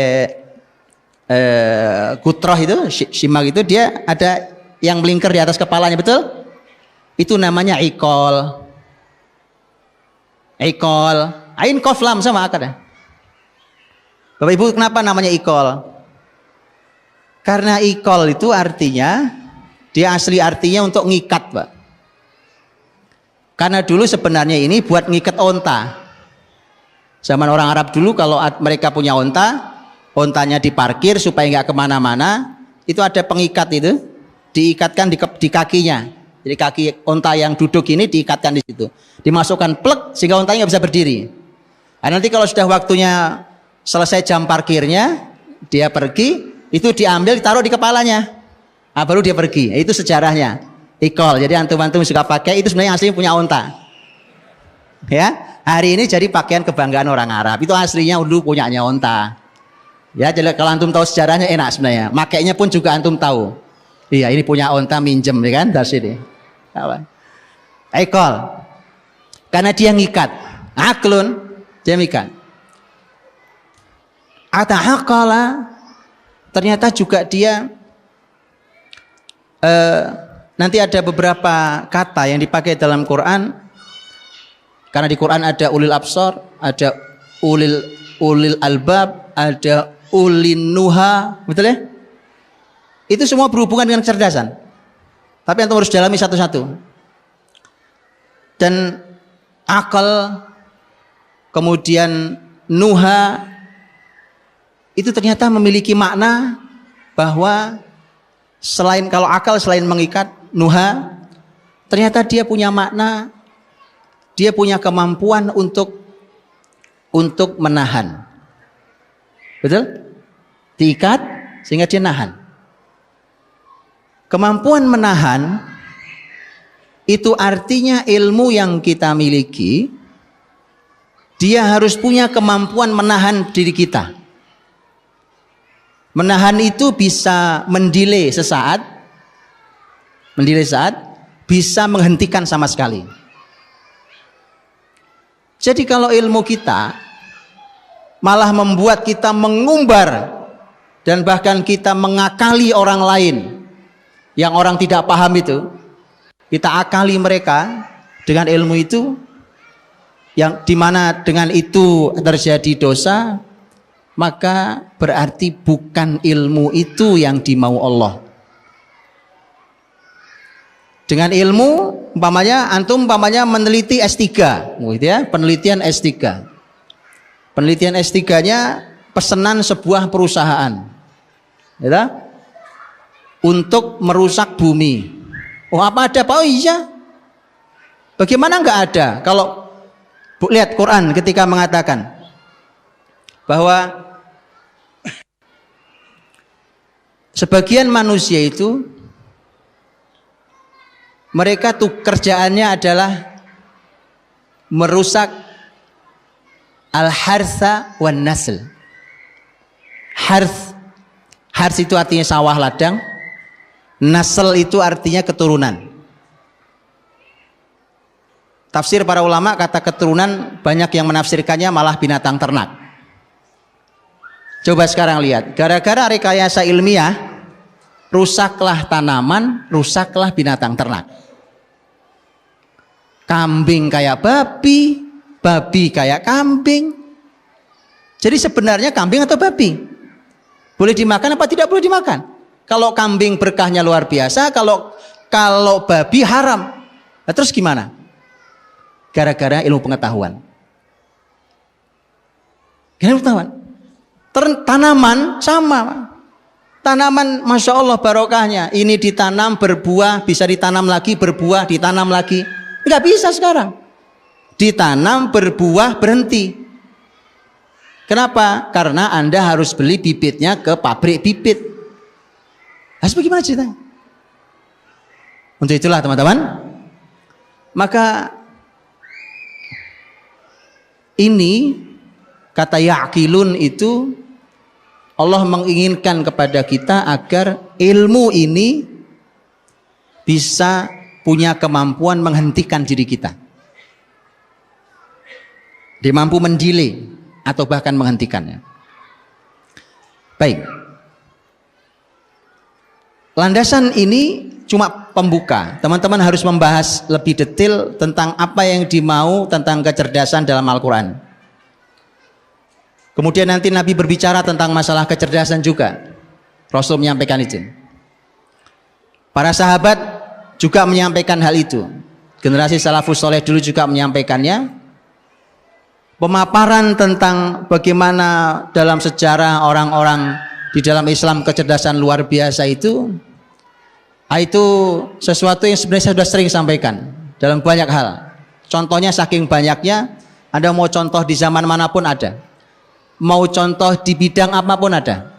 kutroh itu, simak itu dia ada yang melingkar di atas kepalanya, betul? Itu namanya iqol. Iqol, ain qaf lam sama akad. Bapak Ibu kenapa namanya iqol? Karena iqol itu artinya, dia asli artinya untuk ngikat, Pak. Karena dulu sebenarnya ini buat ngikat onta. Zaman orang Arab dulu kalau mereka punya onta, ontanya diparkir supaya nggak kemana-mana, itu ada pengikat itu, diikatkan di kakinya. Jadi kaki onta yang duduk ini diikatkan di situ, dimasukkan plek sehingga ontanya nggak bisa berdiri. Nah, nanti kalau sudah waktunya selesai jam parkirnya, dia pergi. Itu diambil ditaruh di kepalanya, baru dia pergi. Itu sejarahnya iqol. Jadi antum-antum suka pakai itu sebenarnya aslinya punya onta ya. Hari ini jadi pakaian kebanggaan orang Arab. Itu aslinya dulu punyanya onta ya. Jadi kalau antum tahu sejarahnya enak sebenarnya, makainya pun juga antum tahu. Iya, ini punya onta, minjem ya kan, dari sini iqol. Karena dia ngikat. Aklun, dia ngikat. Ata'aqala, ternyata juga dia nanti ada beberapa kata yang dipakai dalam Quran. Karena di Quran ada ulil absar, ada ulil albab, ada ulin nuha, betul ya? Itu semua berhubungan dengan kecerdasan. Tapi antum harus dalami satu-satu. Dan akal, kemudian nuha, itu ternyata memiliki makna bahwa selain kalau akal selain mengikat, nuha, ternyata dia punya makna, dia punya kemampuan untuk menahan. Betul? Diikat sehingga dia nahan. Kemampuan menahan itu artinya ilmu yang kita miliki, dia harus punya kemampuan menahan diri kita. Menahan itu bisa mendelay sesaat, bisa menghentikan sama sekali. Jadi kalau ilmu kita malah membuat kita mengumbar dan bahkan kita mengakali orang lain yang orang tidak paham itu, kita akali mereka dengan ilmu itu, yang dimana dengan itu terjadi dosa, maka berarti bukan ilmu itu yang dimau Allah. Dengan ilmu, antum meneliti S3, gitu ya, penelitian S3. Penelitian S3-nya pesanan sebuah perusahaan, gitu, untuk merusak bumi. Oh, apa ada Pak? Oh iya. Bagaimana enggak ada? Kalau lihat Quran ketika mengatakan bahwa sebagian manusia itu mereka tuh kerjaannya adalah merusak al-hartha wan nasl. Harth itu artinya sawah ladang, nasl itu artinya keturunan. Tafsir para ulama kata keturunan banyak yang menafsirkannya malah binatang ternak. Coba sekarang lihat, gara-gara rekayasa ilmiah, rusaklah tanaman, rusaklah binatang ternak. Kambing kayak babi, babi kayak kambing. Jadi sebenarnya kambing atau babi? Boleh dimakan apa tidak boleh dimakan? Kalau kambing berkahnya luar biasa, kalau babi haram. Nah, terus gimana? Gara-gara ilmu pengetahuan. Ilmu pengetahuan. Tanaman sama. Tanaman Masya Allah barokahnya. Ini ditanam berbuah, bisa ditanam lagi, berbuah, ditanam lagi. Nggak bisa sekarang. Ditanam berbuah berhenti. Kenapa? Karena Anda harus beli bibitnya ke pabrik bibit. Harus bagaimana ceritanya? Untuk itulah teman-teman, maka ini kata ya'qilun itu Allah menginginkan kepada kita agar ilmu ini bisa punya kemampuan menghentikan diri kita. Dia mampu mendelay atau bahkan menghentikannya. Baik. Landasan ini cuma pembuka. Teman-teman harus membahas lebih detail tentang apa yang dimau tentang kecerdasan dalam Al-Quran. Kemudian nanti Nabi berbicara tentang masalah kecerdasan juga. Rasul menyampaikan itu. Para sahabat juga menyampaikan hal itu. Generasi salafus soleh dulu juga menyampaikannya. Pemaparan tentang bagaimana dalam sejarah orang-orang di dalam Islam kecerdasan luar biasa itu sesuatu yang sebenarnya saya sudah sering sampaikan dalam banyak hal. Contohnya saking banyaknya, Anda mau contoh di zaman manapun ada. Mau contoh di bidang apapun ada.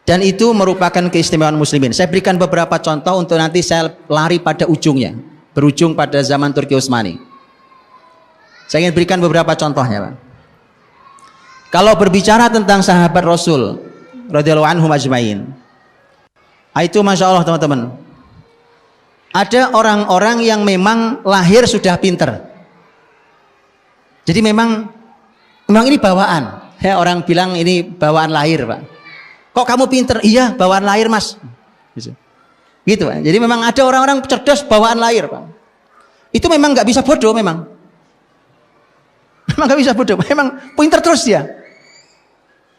Dan itu merupakan keistimewaan muslimin. Saya berikan beberapa contoh untuk nanti saya lari pada ujungnya. Berujung pada zaman Turki Utsmani. Saya ingin berikan beberapa contohnya, Pak. Kalau berbicara tentang sahabat Rasul radhiyallahu anhum ajmain, itu Masya Allah teman-teman, ada orang-orang yang memang lahir sudah pinter. Jadi memang ini bawaan. Ya, orang bilang ini bawaan lahir, Pak. Kok kamu pinter? Iya, bawaan lahir, Mas. Gitu, Pak. Jadi memang ada orang-orang cerdas bawaan lahir, Pak. Itu memang nggak bisa bodoh, memang nggak bisa bodoh. Memang pinter terus dia.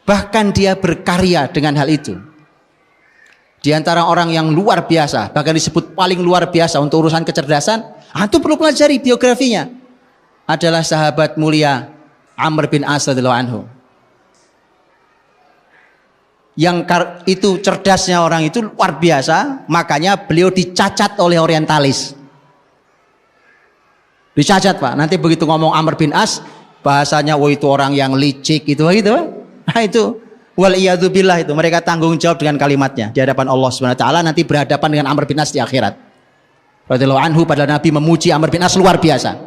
Bahkan dia berkarya dengan hal itu. Di antara orang yang luar biasa, bahkan disebut paling luar biasa untuk urusan kecerdasan, antum perlu pelajari biografinya, adalah sahabat mulia Amr bin As radhiyallahu anhu. Yang itu cerdasnya orang itu luar biasa, makanya beliau dicacat oleh orientalis. Dicacat, Pak. Nanti begitu ngomong Amr bin As, bahasanya itu orang yang licik gitu. Nah itu wal iyadzubillah, itu mereka tanggung jawab dengan kalimatnya di hadapan Allah Subhanahu wa taala, nanti berhadapan dengan Amr bin As di akhirat. Radhiyallahu anhu, padahal Nabi memuji Amr bin As luar biasa.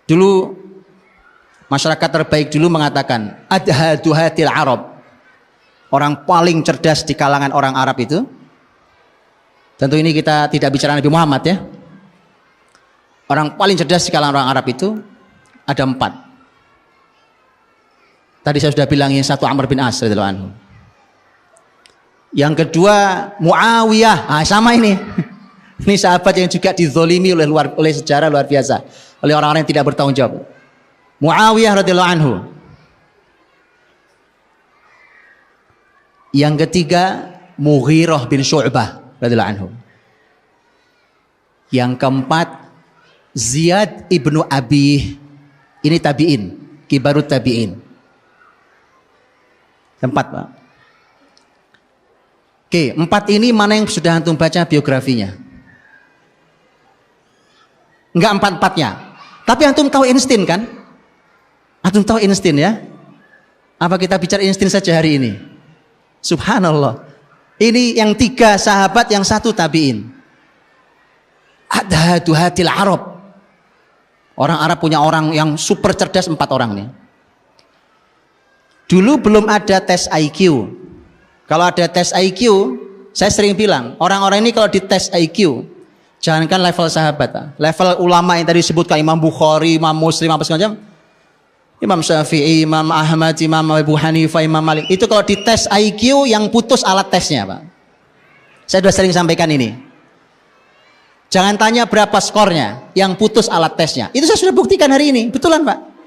Dulu masyarakat terbaik dulu mengatakan adhaduhatil Arab, orang paling cerdas di kalangan orang Arab itu. Tentu ini kita tidak bicara Nabi Muhammad ya. Orang paling cerdas di kalangan orang Arab itu ada 4. Tadi saya sudah bilang yang satu Amr bin As radhiyallahu anhu. Yang kedua Muawiyah, sama ini. Ini sahabat yang juga dizolimi oleh sejarah luar biasa, oleh orang-orang yang tidak bertanggung jawab. Muawiyah radhiyallahu anhu. Yang ketiga Mughirah bin Syu'bah radhiyallahu anhu. Yang keempat Ziyad ibnu Abi, ini tabi'in, kibarut tabi'in. 4, Pak. Oke, 4 ini mana yang sudah antum baca biografinya? Enggak 4-4-nya. Tapi antum tahu Einstein kan? Antum tahu Einstein ya? Apa kita bicara Einstein saja hari ini? Subhanallah. Ini yang 3 sahabat, yang 1 tabi'in. Adhaduhatil Arab. Orang Arab punya orang yang super cerdas, 4 orang nih. Dulu belum ada tes IQ. Kalau ada tes IQ, saya sering bilang, orang-orang ini kalau dites IQ, jangankan level sahabat, level ulama yang tadi disebutkan, Imam Bukhari, Imam Muslim, apa segala macam, Imam Syafi'i, Imam Ahmad, Imam Abu Hanifah, Imam Malik, itu kalau dites IQ yang putus alat tesnya, Pak. Saya sudah sering sampaikan ini. Jangan tanya berapa skornya, yang putus alat tesnya. Itu saya sudah buktikan hari ini, betulan, Pak.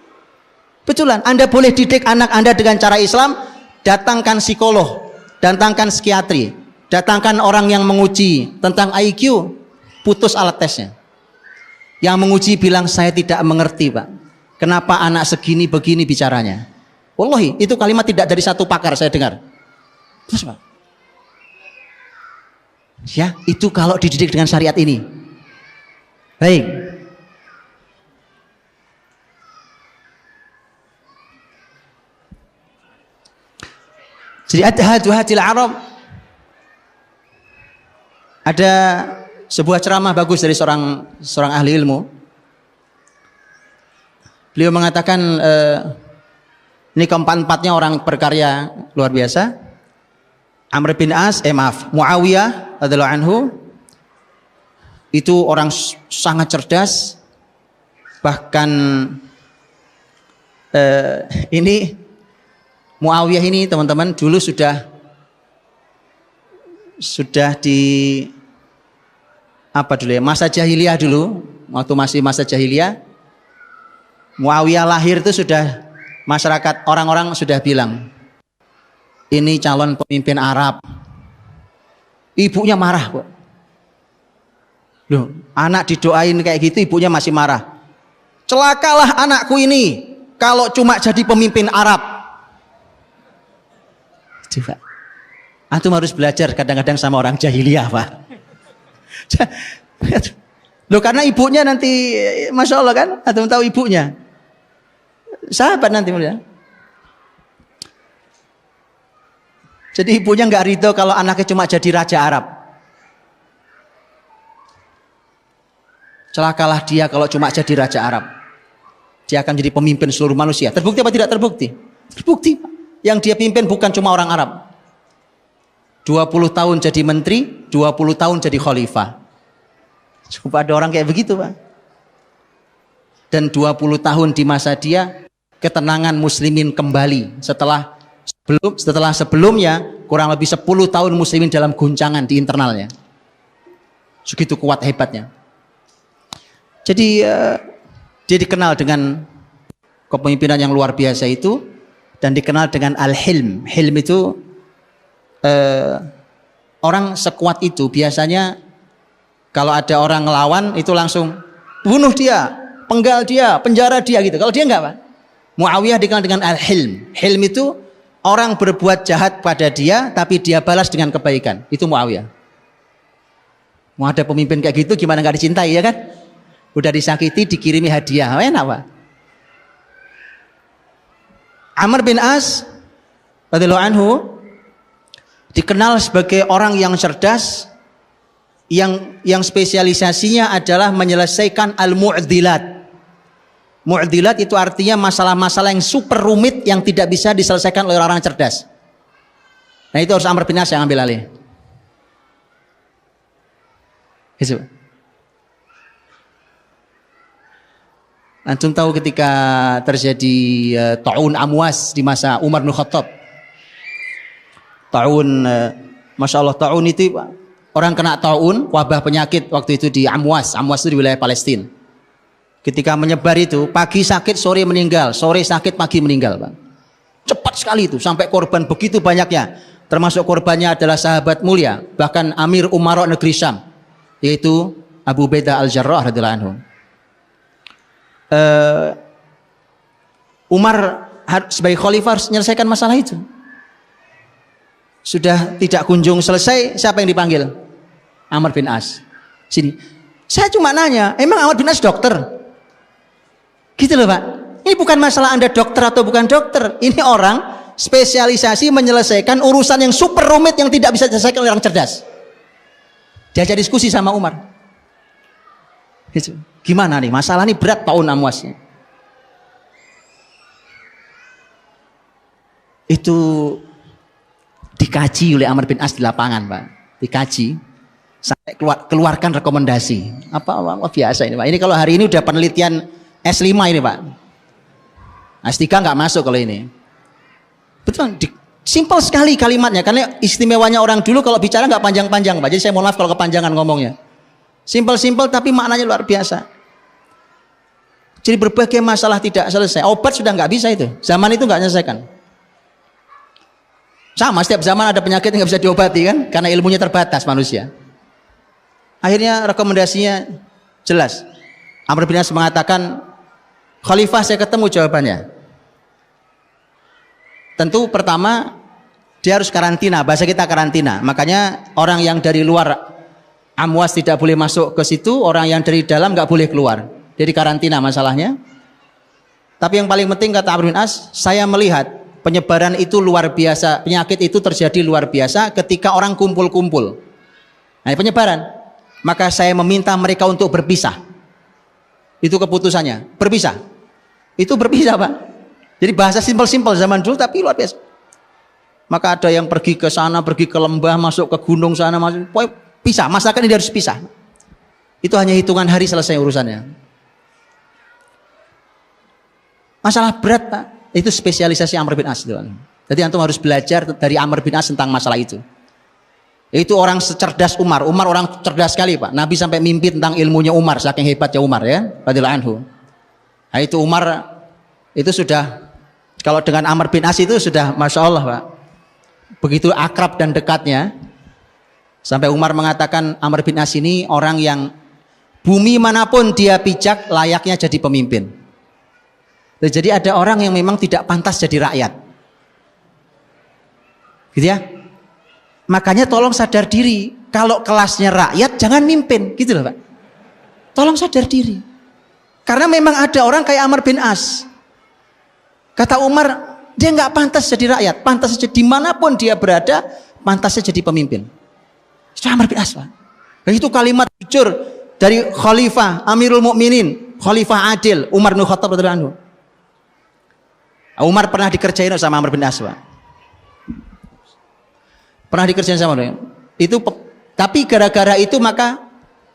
Betulan, Anda boleh didik anak Anda dengan cara Islam, datangkan psikolog, datangkan psikiatri, datangkan orang yang menguji tentang IQ, putus alat tesnya. Yang menguji bilang, saya tidak mengerti, Pak. Kenapa anak segini begini bicaranya? Wallahi, itu kalimat tidak dari satu pakar saya dengar. Terus, Pak. Ya, itu kalau dididik dengan syariat ini. Baik. Jadi adhaduhatil Arab, ada sebuah ceramah bagus dari seorang ahli ilmu. Beliau mengatakan Ini keempat-empatnya orang berkarya luar biasa. Amr bin As, Muawiyah radhiyallahu anhu itu orang sangat cerdas. Bahkan ini Muawiyah ini teman-teman dulu sudah di apa dulu ya, masa jahiliyah dulu, waktu masih masa jahiliyah, Muawiyah lahir itu sudah masyarakat orang-orang sudah bilang ini calon pemimpin Arab. Ibunya marah kok. Loh, anak didoain kayak gitu ibunya masih marah. Celakalah anakku ini kalau cuma jadi pemimpin Arab. Coba. Antum harus belajar kadang-kadang sama orang jahiliyah, Pak. Loh, karena ibunya nanti Masya Allah kan, antum tahu ibunya. Sahabat nanti mulia. Jadi ibunya nggak ridho kalau anaknya cuma jadi raja Arab. Celakalah dia kalau cuma jadi raja Arab. Dia akan jadi pemimpin seluruh manusia. Terbukti apa tidak terbukti? Terbukti. Yang dia pimpin bukan cuma orang Arab. 20 tahun jadi menteri, 20 tahun jadi khalifah. Cukup ada orang kayak begitu, Pak. Dan 20 tahun di masa dia, ketenangan muslimin kembali. Setelah sebelumnya, kurang lebih 10 tahun muslimin dalam guncangan di internalnya. Segitu kuat hebatnya. Jadi dia dikenal dengan kepemimpinan yang luar biasa itu, dan dikenal dengan al-hilm. Hilm itu orang sekuat itu biasanya kalau ada orang ngelawan itu langsung bunuh dia, penggal dia, penjara dia gitu. Kalau dia enggak, Pak. Muawiyah dikenal dengan al-hilm. Hilm itu orang berbuat jahat pada dia tapi dia balas dengan kebaikan. Itu Muawiyah. Mau ada pemimpin kayak gitu gimana enggak dicintai, ya kan? Udah disakiti dikirimi hadiah. Enak, Pak. Amr bin As radhiyallahu anhu dikenal sebagai orang yang cerdas, yang spesialisasinya adalah menyelesaikan al-mu'dilat. Mu'dilat itu artinya masalah-masalah yang super rumit yang tidak bisa diselesaikan oleh orang cerdas. Nah, itu harus Amr bin As yang ambil alih. Itu. Antum tahu ketika terjadi ta'un Amwas di masa Umar bin Khattab. Ta'un, Masya Allah, ta'un itu orang kena ta'un, wabah penyakit waktu itu di Amwas. Amwas itu di wilayah Palestina. Ketika menyebar itu, pagi sakit, sore meninggal, sore sakit, pagi meninggal, Pak. Cepat sekali itu, sampai korban begitu banyaknya. Termasuk korbannya adalah sahabat mulia, bahkan Amir Umara negeri Syam, yaitu Abu Ubaidah al-Jarrah radhiyallahu anhu. Umar sebagai khalifah harus menyelesaikan masalah itu. Sudah tidak kunjung selesai, siapa yang dipanggil? Amr bin As. Sini. Saya cuma nanya, emang Amr bin As dokter? Gitu loh, Pak. Ini bukan masalah Anda dokter atau bukan dokter. Ini orang spesialisasi menyelesaikan urusan yang super rumit yang tidak bisa diselesaikan oleh orang cerdas. Diajak diskusi sama Umar. Gitu. Gimana nih? Masalah ini berat tahun Amwasnya. Itu dikaji oleh Amr bin As di lapangan, Pak. Dikaji sampai keluarkan rekomendasi. Apa biasa ini, Pak. Ini kalau hari ini udah penelitian S5 ini, Pak. S3 nggak masuk kalau ini. Betul, simpel sekali kalimatnya. Karena istimewanya orang dulu kalau bicara nggak panjang-panjang, Pak. Jadi saya mohon maaf kalau kepanjangan ngomongnya. Simpel-simpel tapi maknanya luar biasa. Jadi berbagai masalah tidak selesai. Obat sudah nggak bisa itu. Zaman itu nggak menyelesaikan. Sama, setiap zaman ada penyakit yang nggak bisa diobati kan, karena ilmunya terbatas manusia. Akhirnya rekomendasinya jelas. Amr bin As mengatakan, Khalifah saya ketemu jawabannya. Tentu pertama dia harus karantina, bahasa kita karantina. Makanya orang yang dari luar Amwas tidak boleh masuk ke situ, orang yang dari dalam nggak boleh keluar. Jadi karantina masalahnya. Tapi yang paling penting kata Amr bin As, saya melihat penyebaran itu luar biasa, penyakit itu terjadi luar biasa ketika orang kumpul-kumpul. Nah, penyebaran. Maka saya meminta mereka untuk berpisah. Itu keputusannya, berpisah. Itu berpisah, Pak. Jadi bahasa simpel-simpel zaman dulu tapi luar biasa. Maka ada yang pergi ke sana, pergi ke lembah, masuk ke gunung sana, masuk, pisah. Masyarakat ini harus pisah. Itu hanya hitungan hari selesai urusannya. Masalah berat Pak, itu spesialisasi Amr bin As. Jadi antum harus belajar dari Amr bin As tentang masalah itu. Itu orang secerdas Umar. Umar orang cerdas sekali Pak. Nabi sampai mimpi tentang ilmunya Umar, saking hebatnya Umar ya, radhiyallahu anhu. Nah, itu Umar itu sudah, kalau dengan Amr bin As itu sudah Masya Allah Pak, begitu akrab dan dekatnya, sampai Umar mengatakan Amr bin As ini orang yang bumi manapun dia pijak layaknya jadi pemimpin. Jadi ada orang yang memang tidak pantas jadi rakyat, gitu ya. Makanya tolong sadar diri, kalau kelasnya rakyat jangan mimpin, gitu loh Pak. Tolong sadar diri. Karena memang ada orang kayak Amr bin As. Kata Umar, dia nggak pantas jadi rakyat, pantas saja dimanapun dia berada, pantas saja jadi pemimpin. Itu Amr bin As Pak. Dan itu kalimat jujur dari Khalifah Amirul Mukminin, Khalifah Adil Umar bin Khattab radhiyallahu anhu. Umar pernah dikerjain sama Amr bin As Pak. Pernah dikerjain sama dia. Itu, tapi gara-gara itu maka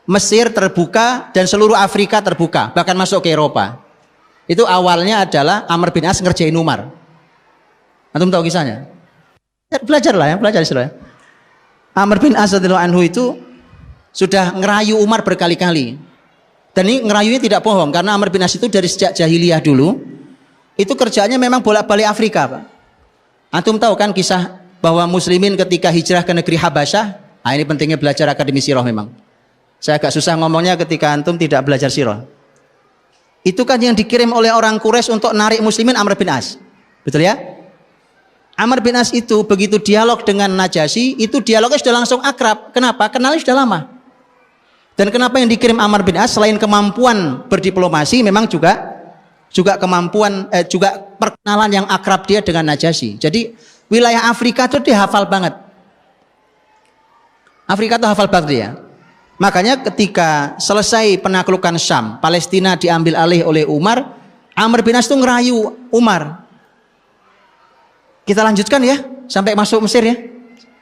Mesir terbuka dan seluruh Afrika terbuka, bahkan masuk ke Eropa. Itu awalnya adalah Amr bin As ngerjain Umar. Antum tahu kisahnya? Ya, belajarlah ya, belajar istilah. Amr bin As radhiyallahu anhu itu sudah ngerayu Umar berkali-kali. Dan ini ngerayunya tidak bohong, karena Amr bin As itu dari sejak jahiliyah dulu itu kerjaannya memang bolak-balik Afrika Pak. Antum tahu kan kisah bahwa muslimin ketika hijrah ke negeri Habasyah? Nah, ini pentingnya belajar akademi sirah memang. Saya agak susah ngomongnya ketika antum tidak belajar sirah. Itu kan yang dikirim oleh orang Quraisy untuk narik muslimin Amr bin As. Betul ya? Amr bin As itu begitu dialog dengan Najasyi, itu dialognya sudah langsung akrab. Kenapa? Kenalnya sudah lama. Dan kenapa yang dikirim Amr bin As selain kemampuan berdiplomasi, memang juga kemampuan juga perkenalan yang akrab dia dengan Najasyi. Jadi wilayah Afrika itu dia hafal banget. Afrika itu hafal banget dia. Makanya ketika selesai penaklukan Syam, Palestina diambil alih oleh Umar, Amr bin As itu ngerayu Umar. Kita lanjutkan ya, sampai masuk Mesir ya,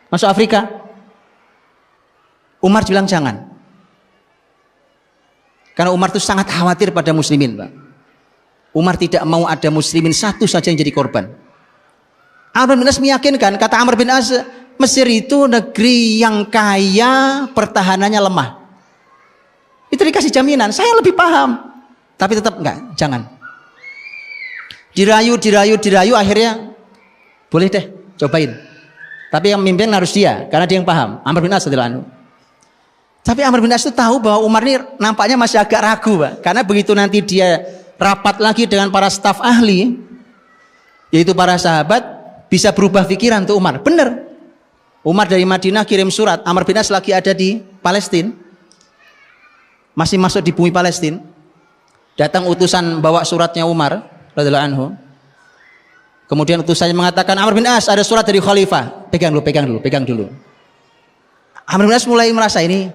masuk Afrika. Umar bilang jangan. Karena Umar itu sangat khawatir pada muslimin Pak. Umar tidak mau ada muslimin satu saja yang jadi korban. Amr bin As meyakinkan, kata Amr bin As, Mesir itu negeri yang kaya, pertahanannya lemah. Itu dikasih jaminan, saya lebih paham. Tapi tetap enggak, jangan. Dirayu, akhirnya boleh deh, cobain. Tapi yang memimpin harus dia, karena dia yang paham. Amr bin As radhiyallahu anhu. Tapi Amr bin As itu tahu bahwa Umar ini nampaknya masih agak ragu Pak. Karena begitu nanti dia rapat lagi dengan para staf ahli, yaitu para sahabat, bisa berubah pikiran tuh Umar. Bener, Umar dari Madinah kirim surat, Amr bin As lagi ada di Palestina, masih masuk di bumi Palestina. Datang utusan bawa suratnya Umar radhiyallahu anhu. Kemudian utusannya mengatakan, Amr bin As ada surat dari Khalifah, pegang dulu. Amr bin As mulai merasa ini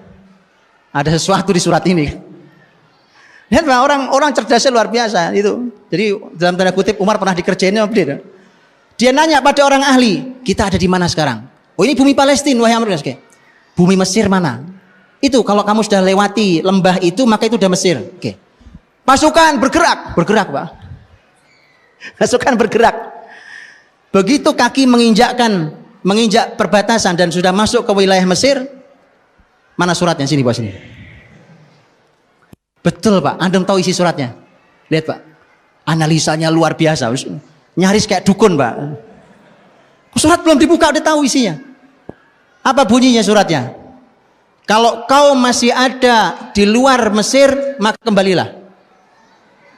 ada sesuatu di surat ini. Dan orang cerdasnya luar biasa itu. Jadi dalam tanda kutip Umar pernah dikerjainnya dia. Dia nanya pada orang ahli, kita ada di mana sekarang? Oh ini bumi Palestina, wahai Amr bin As. Bumi Mesir mana? Itu kalau kamu sudah lewati lembah itu maka itu udah Mesir. Oke. Pasukan bergerak Pak. Pasukan bergerak. Begitu kaki menginjak perbatasan dan sudah masuk ke wilayah Mesir, mana suratnya? Sini Pak, sini. Betul Pak, Anda tahu isi suratnya. Lihat Pak, analisanya luar biasa, nyaris kayak dukun Pak. Surat belum dibuka udah tahu isinya. Apa bunyinya suratnya? Kalau kau masih ada di luar Mesir, maka kembalilah.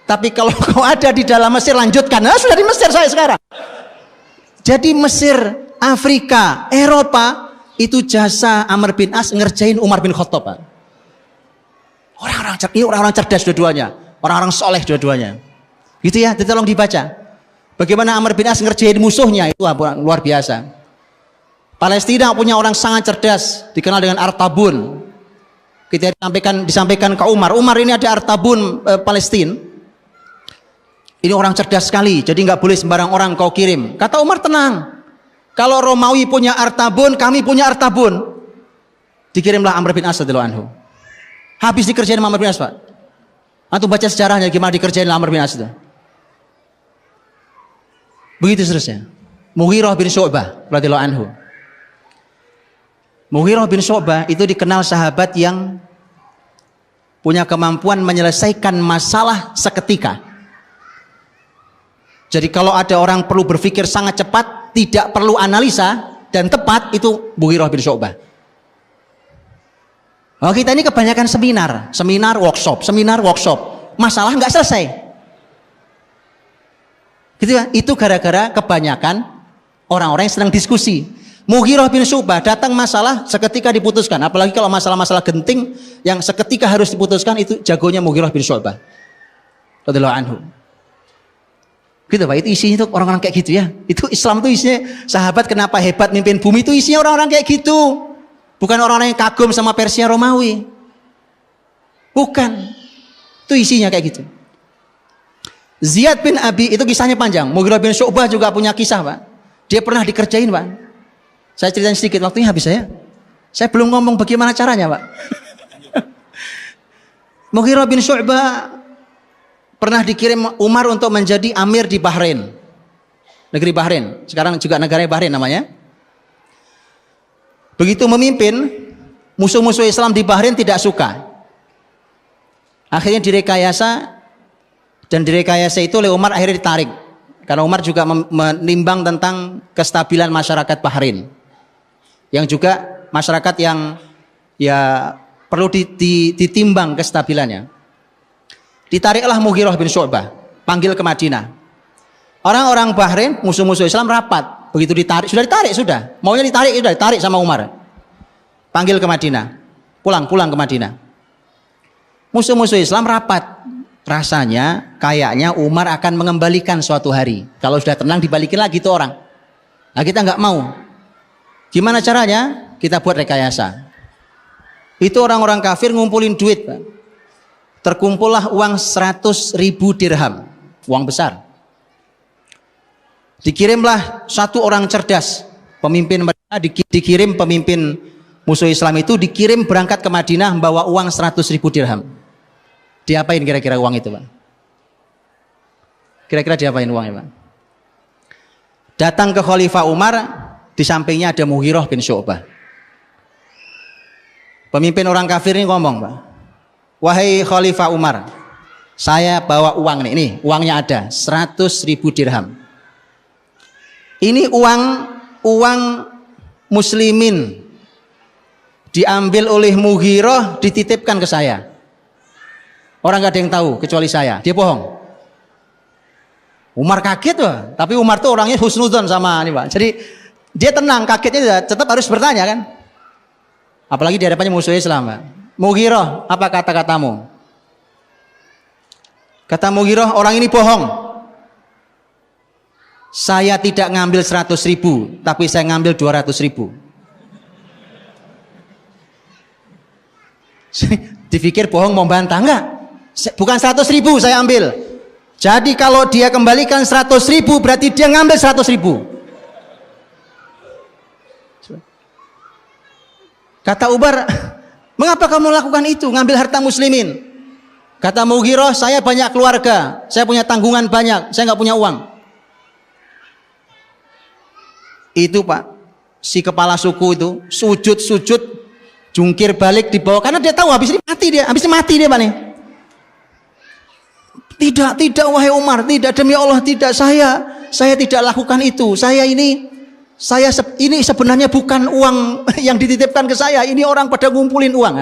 Tapi kalau kau ada di dalam Mesir, lanjutkan. Nah, sudah di Mesir saya sekarang. Jadi Mesir, Afrika, Eropa, itu jasa Amr bin As ngerjain Umar bin Khattab Pak. Orang-orang cerdas dua-duanya, orang-orang soleh dua-duanya. Gitu ya, tolong dibaca. Bagaimana Amr bin As ngerjain musuhnya, itu luar biasa. Palestina punya orang sangat cerdas, dikenal dengan Artabun. Kita disampaikan ke Umar ini ada Artabun Palestina. Ini orang cerdas sekali, jadi nggak boleh sembarang orang kau kirim. Kata Umar, tenang. Kalau Romawi punya artabun, kami punya artabun. Dikirimlah Amr bin As radhiyallahu anhu. Habis dikerjain sama Amr bin As, Pak. Antum baca sejarahnya gimana dikerjain Amr bin As itu. Begitu seterusnya. Mughirah bin Syu'bah radhiyallahu anhu. Mughirah bin Syu'bah itu dikenal sahabat yang punya kemampuan menyelesaikan masalah seketika. Jadi kalau ada orang perlu berpikir sangat cepat, tidak perlu analisa dan tepat, itu Mughirah bin Syu'bah. Oh, kita ini kebanyakan seminar workshop, masalah nggak selesai. Gitu ya? Itu gara-gara kebanyakan orang-orang yang sedang diskusi. Mughirah bin Syu'bah datang masalah seketika diputuskan, apalagi kalau masalah-masalah genting yang seketika harus diputuskan, itu jagonya Mughirah bin Syu'bah radhiyallahu anhu. Gitu Pak, itu isinya itu orang-orang kayak gitu ya. Itu Islam itu isinya, sahabat kenapa hebat mimpin bumi, itu isinya orang-orang kayak gitu. Bukan orang-orang yang kagum sama Persia Romawi. Bukan. Itu isinya kayak gitu. Ziyad bin Abi, itu kisahnya panjang. Mughirah bin Syu'bah juga punya kisah, Pak. Dia pernah dikerjain, Pak. Saya ceritain sedikit, waktunya habis saya. Saya belum ngomong bagaimana caranya, Pak. Mughirah bin Syu'bah pernah dikirim Umar untuk menjadi amir di Bahrain. Negeri Bahrain. Sekarang juga negara Bahrain namanya. Begitu memimpin, musuh-musuh Islam di Bahrain tidak suka. Akhirnya direkayasa, dan direkayasa itu oleh Umar akhirnya ditarik. Karena Umar juga menimbang tentang kestabilan masyarakat Bahrain. Yang juga masyarakat yang ya perlu ditimbang kestabilannya. Ditariklah Mughirah bin Syu'bah, panggil ke Madinah. Orang-orang Bahrain, musuh-musuh Islam rapat. Begitu ditarik, sudah ditarik sudah. Maunya ditarik, sudah ditarik sama Umar. Panggil ke Madinah. Pulang ke Madinah. Musuh-musuh Islam rapat. Rasanya, kayaknya Umar akan mengembalikan suatu hari. Kalau sudah tenang, dibalikin lagi tuh orang. Nah, kita nggak mau. Gimana caranya? Kita buat rekayasa. Itu orang-orang kafir ngumpulin duit, Pak. Terkumpullah uang 100.000 dirham. Uang besar. Dikirimlah satu orang cerdas, pemimpin Madinah, dikirim pemimpin musuh Islam itu, dikirim berangkat ke Madinah membawa uang 100.000 dirham. Diapain kira-kira uang itu, Pak? Kira-kira diapain uangnya, Pak? Datang ke Khalifah Umar, di sampingnya ada Mughirah bin Syu'bah. Pemimpin orang kafir ini ngomong, Pak, wahai Khalifah Umar, saya bawa uang nih, uangnya ada 100.000 dirham. Ini uang muslimin, diambil oleh Mughirah, dititipkan ke saya. Orang gak ada yang tahu kecuali saya. Dia bohong. Umar kaget, Pak. Tapi Umar tuh orangnya husnudzon sama ini, Pak. Jadi dia tenang, kagetnya tetap harus bertanya kan. Apalagi di hadapannya musuh Islam, Pak. Mughirah, apa kata-katamu? Kata Mughirah, orang ini bohong. Saya tidak ngambil 100.000, tapi saya ngambil 200.000. Dipikir bohong mau bantah, enggak? Bukan 100.000 saya ambil. Jadi kalau dia kembalikan 100.000, berarti dia ngambil 100.000. Kata Umar, mengapa kamu lakukan itu, ngambil harta muslimin? Kata Mughirah, saya banyak keluarga, saya punya tanggungan banyak, saya nggak punya uang. Itu Pak, si kepala suku itu sujud, jungkir balik di bawah, karena dia tahu habis ini mati dia Pak nih. Tidak wahai Umar, tidak, demi Allah tidak, saya tidak lakukan itu. Saya ini sebenarnya bukan uang yang dititipkan ke saya, ini orang pada ngumpulin uang.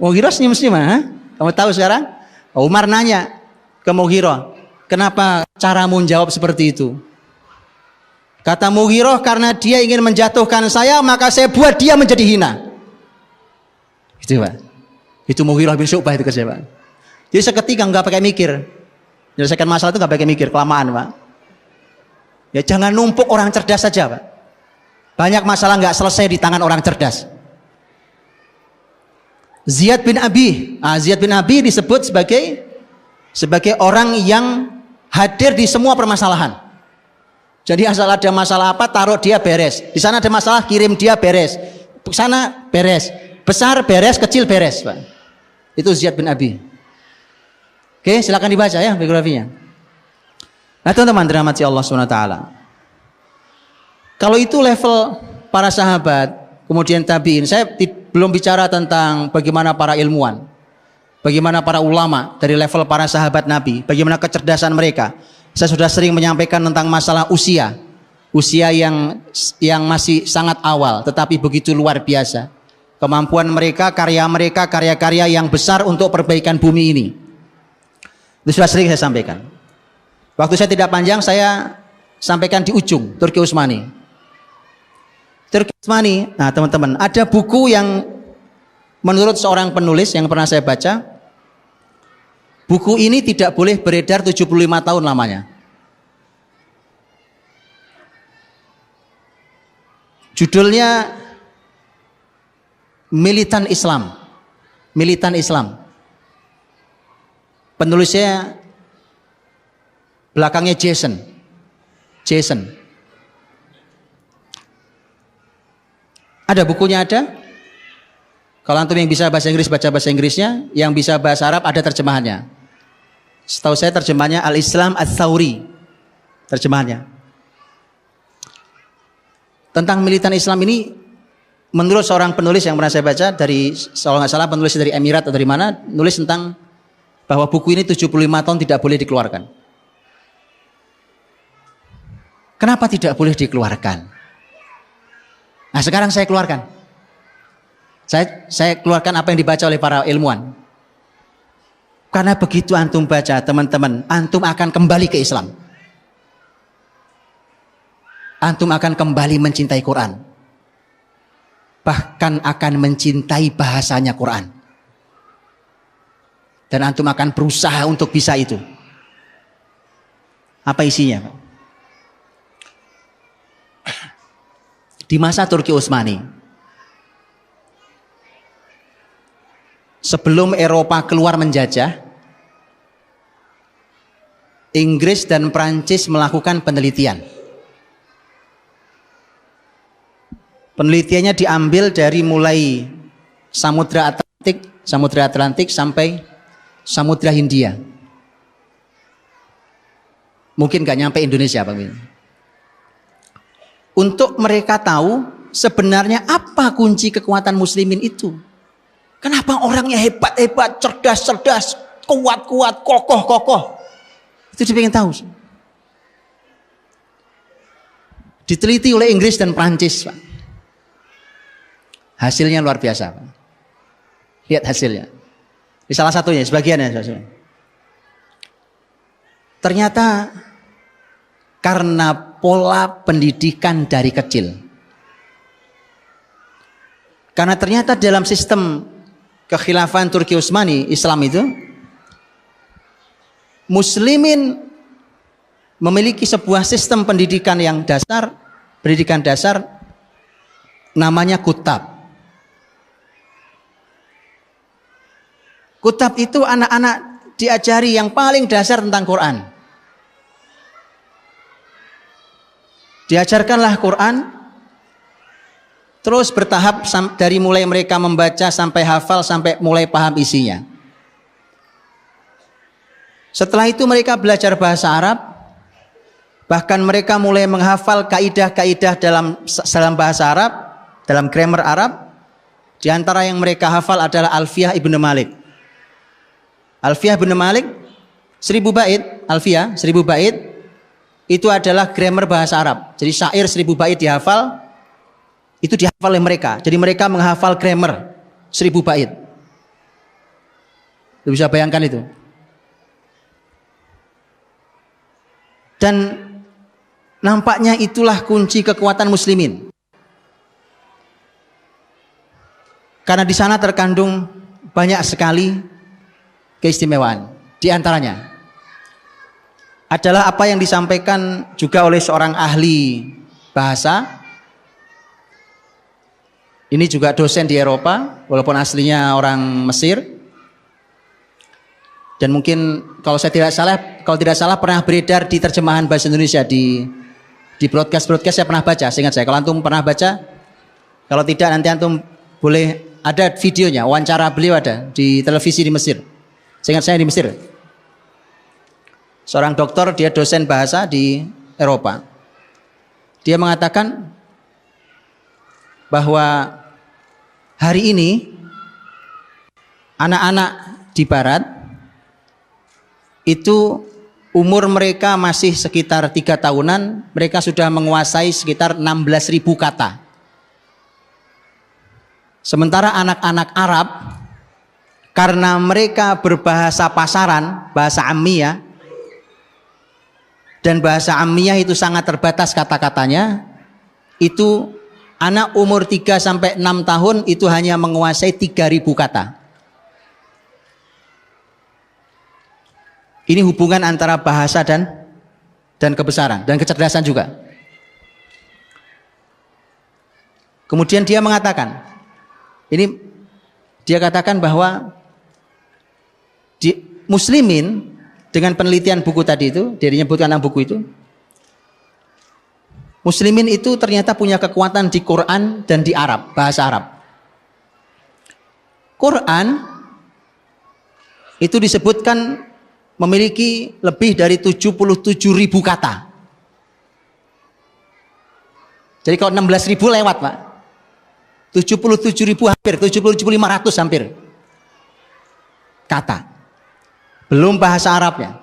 Mughirah senyum-senyum, kamu tahu sekarang? Umar nanya ke Mughirah, kenapa caramu menjawab seperti itu? Kata Mughirah, karena dia ingin menjatuhkan saya, maka saya buat dia menjadi hina. Gitu Pak. Itu Mughirah bin Syu'bah itu kerja, Pak. Jadi seketika nggak pakai mikir, menyelesaikan masalah itu nggak pakai mikir, kelamaan, Pak. Ya jangan numpuk orang cerdas saja, Pak. Banyak masalah nggak selesai di tangan orang cerdas. Ziyad bin Abi disebut sebagai sebagai orang yang hadir di semua permasalahan. Jadi asal ada masalah apa, taruh dia beres. Di sana ada masalah, kirim dia beres. Di sana beres. Besar beres, kecil beres, Pak. Itu Ziyad bin Abi. Oke, silakan dibaca ya biografinya. Nah, teman-teman dirahmati Allah SWT. Kalau itu level para sahabat, kemudian tabi'in, saya belum bicara tentang bagaimana para ilmuwan, bagaimana para ulama dari level para sahabat Nabi, bagaimana kecerdasan mereka. Saya sudah sering menyampaikan tentang masalah usia yang masih sangat awal, tetapi begitu luar biasa. Kemampuan mereka, karya-karya yang besar untuk perbaikan bumi ini. Itu sudah sering saya sampaikan. Waktu saya tidak panjang, saya sampaikan di ujung, Turki Utsmani. Turki Utsmani, nah teman-teman, ada buku yang menurut seorang penulis yang pernah saya baca, buku ini tidak boleh beredar 75 tahun lamanya. Judulnya Militan Islam. Militan Islam. Penulisnya belakangnya Jason. Ada bukunya ada. Kalau antum yang bisa bahasa Inggris baca bahasa Inggrisnya, yang bisa bahasa Arab ada terjemahannya. Setahu saya terjemahannya Al-Islam Ats-Tsauri. Terjemahannya. Tentang militan Islam ini, menurut seorang penulis yang pernah saya baca dari, kalau nggak salah penulis dari Emirat atau dari mana, nulis tentang bahwa buku ini 75 tahun tidak boleh dikeluarkan. Kenapa tidak boleh dikeluarkan? Nah, sekarang saya keluarkan. Saya keluarkan apa yang dibaca oleh para ilmuwan. Karena begitu antum baca, teman-teman, antum akan kembali ke Islam. Antum akan kembali mencintai Quran. Bahkan akan mencintai bahasanya Quran. Dan antum akan berusaha untuk bisa itu. Apa isinya, Pak? Di masa Turki Utsmani, sebelum Eropa keluar menjajah, Inggris dan Prancis melakukan penelitian. Penelitiannya diambil dari mulai Samudra Atlantik sampai Samudra Hindia. Mungkin gak nyampe Indonesia, Pak. Untuk mereka tahu sebenarnya apa kunci kekuatan muslimin itu. Kenapa orangnya hebat-hebat, cerdas-cerdas, kuat-kuat, kokoh-kokoh. Itu dia pengen tahu. Diteliti oleh Inggris dan Prancis, Pak. Hasilnya luar biasa, Pak. Lihat hasilnya. Di salah satunya, sebagian ya. Ternyata karena pola pendidikan dari kecil. Karena ternyata dalam sistem kekhilafan Turki Utsmani, Islam itu, muslimin memiliki sebuah sistem pendidikan yang dasar, pendidikan dasar namanya kutab. Kutab itu anak-anak diajari yang paling dasar tentang Quran. Diajarkanlah Quran, terus bertahap dari mulai mereka membaca sampai hafal, sampai mulai paham isinya. Setelah itu mereka belajar bahasa Arab, bahkan mereka mulai menghafal kaidah-kaidah dalam bahasa Arab, dalam grammar Arab. Di antara yang mereka hafal adalah Alfiyah Ibnu Malik. Alfiyah Ibnu Malik 1000 bait, Alfiyah 1000 bait itu adalah grammar bahasa Arab. Jadi syair 1000 bait dihafal, itu dihafal oleh mereka. Jadi mereka menghafal grammar 1000 bait. Lu bisa bayangkan itu. Dan nampaknya itulah kunci kekuatan muslimin. Karena di sana terkandung banyak sekali keistimewaan. Di antaranya adalah apa yang disampaikan juga oleh seorang ahli bahasa. Ini juga dosen di Eropa, walaupun aslinya orang Mesir. Dan mungkin kalau tidak salah pernah beredar di terjemahan bahasa Indonesia di broadcast saya pernah baca, seingat saya. Kalau antum pernah baca, kalau tidak nanti antum boleh, ada videonya, wawancara beliau ada di televisi di Mesir. Seingat saya di Mesir. Seorang dokter, dia dosen bahasa di Eropa. Dia mengatakan bahwa hari ini anak-anak di barat itu umur mereka masih sekitar 3 tahunan, mereka sudah menguasai sekitar 16.000 kata. Sementara anak-anak Arab, karena mereka berbahasa pasaran, bahasa Ammiyah, dan bahasa Ammiyah itu sangat terbatas kata-katanya, itu anak umur 3 sampai 6 tahun itu hanya menguasai 3.000 kata. Ini hubungan antara bahasa dan kebesaran dan kecerdasan juga. Kemudian dia mengatakan, dia katakan bahwa muslimin, dengan penelitian buku tadi itu, dia menyebutkan 6 buku itu, muslimin itu ternyata punya kekuatan di Quran dan di Arab, bahasa Arab. Quran itu disebutkan memiliki lebih dari 77.000 kata. Jadi kalau 16.000 lewat, Pak. 77.000 hampir, 77.500 hampir kata. Belum bahasa Arabnya.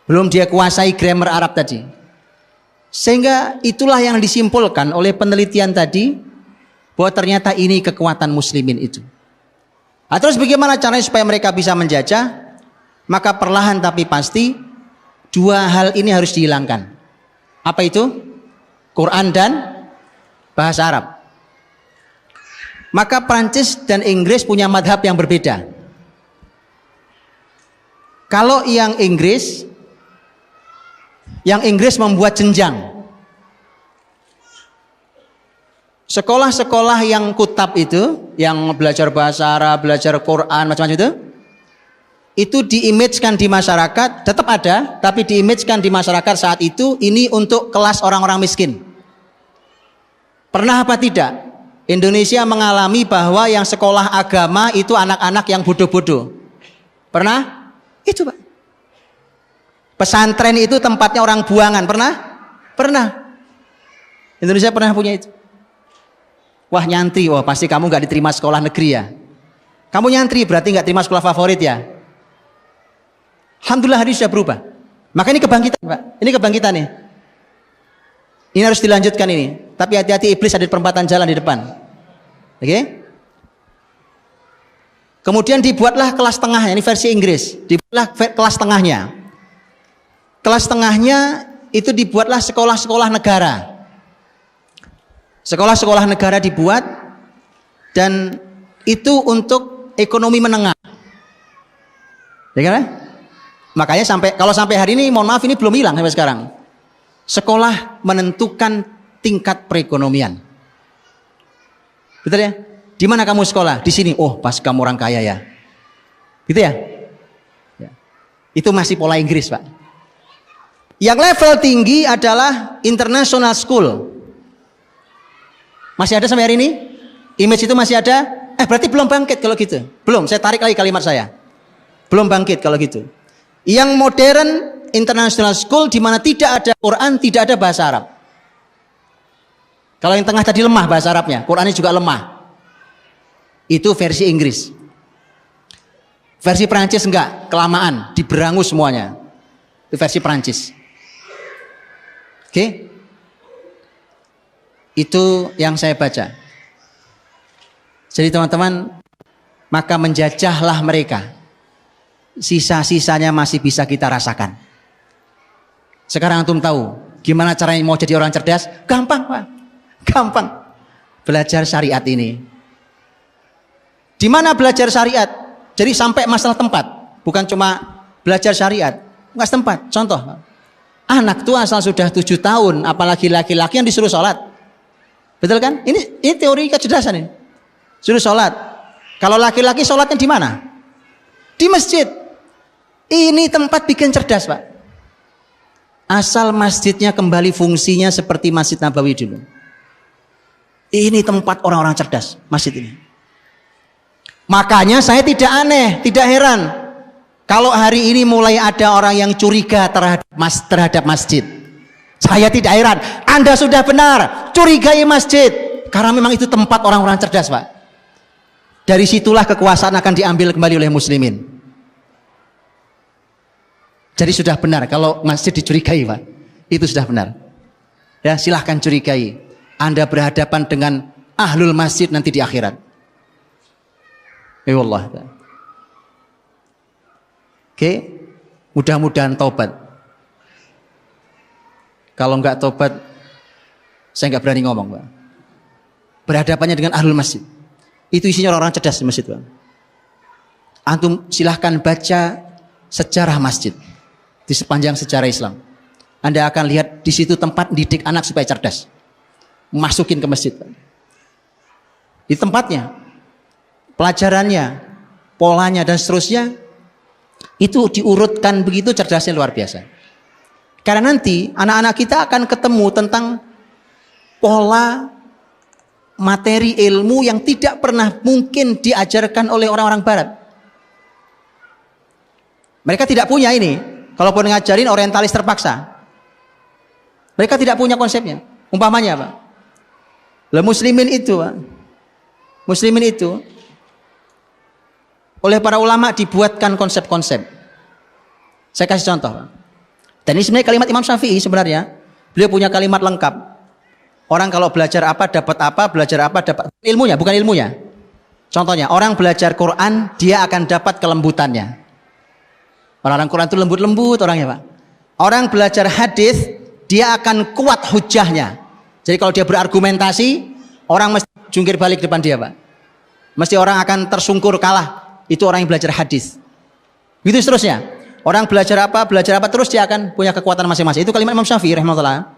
Belum dia kuasai grammar Arab tadi. Sehingga itulah yang disimpulkan oleh penelitian tadi, bahwa ternyata ini kekuatan muslimin itu. Nah, terus bagaimana caranya supaya mereka bisa menjajah? Maka perlahan tapi pasti 2 hal ini harus dihilangkan. Apa itu? Quran dan bahasa Arab. Maka Prancis dan Inggris punya madhab yang berbeda. Kalau yang Inggris membuat jenjang. Sekolah-sekolah yang kutab itu, yang belajar bahasa Arab, belajar Quran, macam-macam itu diimage-kan di masyarakat, tetap ada, tapi diimage-kan di masyarakat saat itu, ini untuk kelas orang-orang miskin. Pernah apa tidak? Indonesia mengalami bahwa yang sekolah agama itu anak-anak yang bodoh-bodoh. Pernah? Itu, Pak. Pesantren itu tempatnya orang buangan. Pernah? Pernah. Indonesia pernah punya itu. Wah, nyantri, wah pasti kamu nggak diterima sekolah negeri ya. Kamu nyantri berarti nggak terima sekolah favorit ya. Alhamdulillah hari sudah berubah. Maka ini kebangkitan, Pak. Ini kebangkitan nih. Ini harus dilanjutkan ini. Tapi hati-hati, iblis ada di perempatan jalan di depan. Oke? Kemudian dibuatlah kelas tengahnya, ini versi Inggris. Dibuatlah kelas tengahnya. Kelas tengahnya itu dibuatlah sekolah-sekolah negara. Sekolah-sekolah negara dibuat, dan itu untuk ekonomi menengah. Ya kan? Makanya kalau sampai hari ini, mohon maaf, ini belum hilang sampai sekarang. Sekolah menentukan tingkat perekonomian. Betul ya? Di mana kamu sekolah? Di sini. Oh, pas kamu orang kaya ya. Gitu ya? Ya. Itu masih pola Inggris, Pak. Yang level tinggi adalah international school. Masih ada sampai hari ini? Image itu masih ada? Berarti belum bangkit kalau gitu. Belum, saya tarik lagi kalimat saya. Belum bangkit kalau gitu. Yang modern international school di mana tidak ada Quran, tidak ada bahasa Arab. Kalau yang tengah tadi lemah bahasa Arabnya, Qurannya juga lemah. Itu versi Inggris. Versi Perancis enggak, kelamaan, diberangus semuanya. Itu versi Perancis. Oke? Itu yang saya baca. Jadi teman-teman, maka menjajahlah mereka. Sisa-sisanya masih bisa kita rasakan. Sekarang antum tahu gimana caranya mau jadi orang cerdas? Gampang, Pak. Gampang. Belajar syariat ini. Di mana belajar syariat? Jadi sampai masalah tempat, bukan cuma belajar syariat, nggak setempat. Contoh, anak tua asal sudah 7 tahun, apalagi laki-laki yang disuruh sholat, betul kan? Ini teori kecerdasan ini. Suruh sholat. Kalau laki-laki sholatnya di mana? Di masjid. Ini tempat bikin cerdas, Pak. Asal masjidnya kembali fungsinya seperti Masjid Nabawi dulu. Ini tempat orang-orang cerdas, masjid ini. Makanya saya tidak aneh, tidak heran kalau hari ini mulai ada orang yang curiga terhadap masjid. Saya tidak heran. Anda sudah benar, curigai masjid, karena memang itu tempat orang-orang cerdas, Pak. Dari situlah kekuasaan akan diambil kembali oleh muslimin. Jadi sudah benar kalau masjid dicurigai, Pak. Itu sudah benar. Ya, silahkan curigai. Anda berhadapan dengan ahlul masjid nanti di akhirat. Ya Allah. Oke, mudah-mudahan taubat. Kalau enggak taubat, saya enggak berani ngomong, Pak. Berhadapannya dengan ahlul masjid. Itu isinya orang-orang cerdas di masjid, Pak. Antum silahkan baca sejarah masjid di sepanjang sejarah Islam. Anda akan lihat di situ tempat didik anak supaya cerdas. Masukin ke masjid, Pak. Di tempatnya, pelajarannya, polanya dan seterusnya itu diurutkan begitu cerdasnya luar biasa. Karena nanti anak-anak kita akan ketemu tentang pola materi ilmu yang tidak pernah mungkin diajarkan oleh orang-orang barat. Mereka tidak punya ini. Kalaupun ngajarin orientalis terpaksa, mereka tidak punya konsepnya. Umpamanya, Pak, muslimin itu, Pak, muslimin itu oleh para ulama dibuatkan konsep-konsep. Saya kasih contoh, Pak. Dan ini sebenarnya kalimat Imam Syafi'i sebenarnya. Beliau punya kalimat lengkap. Orang kalau belajar apa, belajar apa, dapat ilmunya, bukan ilmunya. Contohnya, orang belajar Quran, dia akan dapat kelembutannya. Orang-orang Quran itu lembut-lembut orangnya, Pak. Orang belajar hadis, dia akan kuat hujahnya. Jadi kalau dia berargumentasi, orang mesti jungkir balik depan dia, Pak. Mesti orang akan tersungkur kalah. Itu orang yang belajar hadis. Begitu seterusnya. Orang belajar apa terus dia akan punya kekuatan masing-masing. Itu kalimat Imam Syafi'i rahimahullah.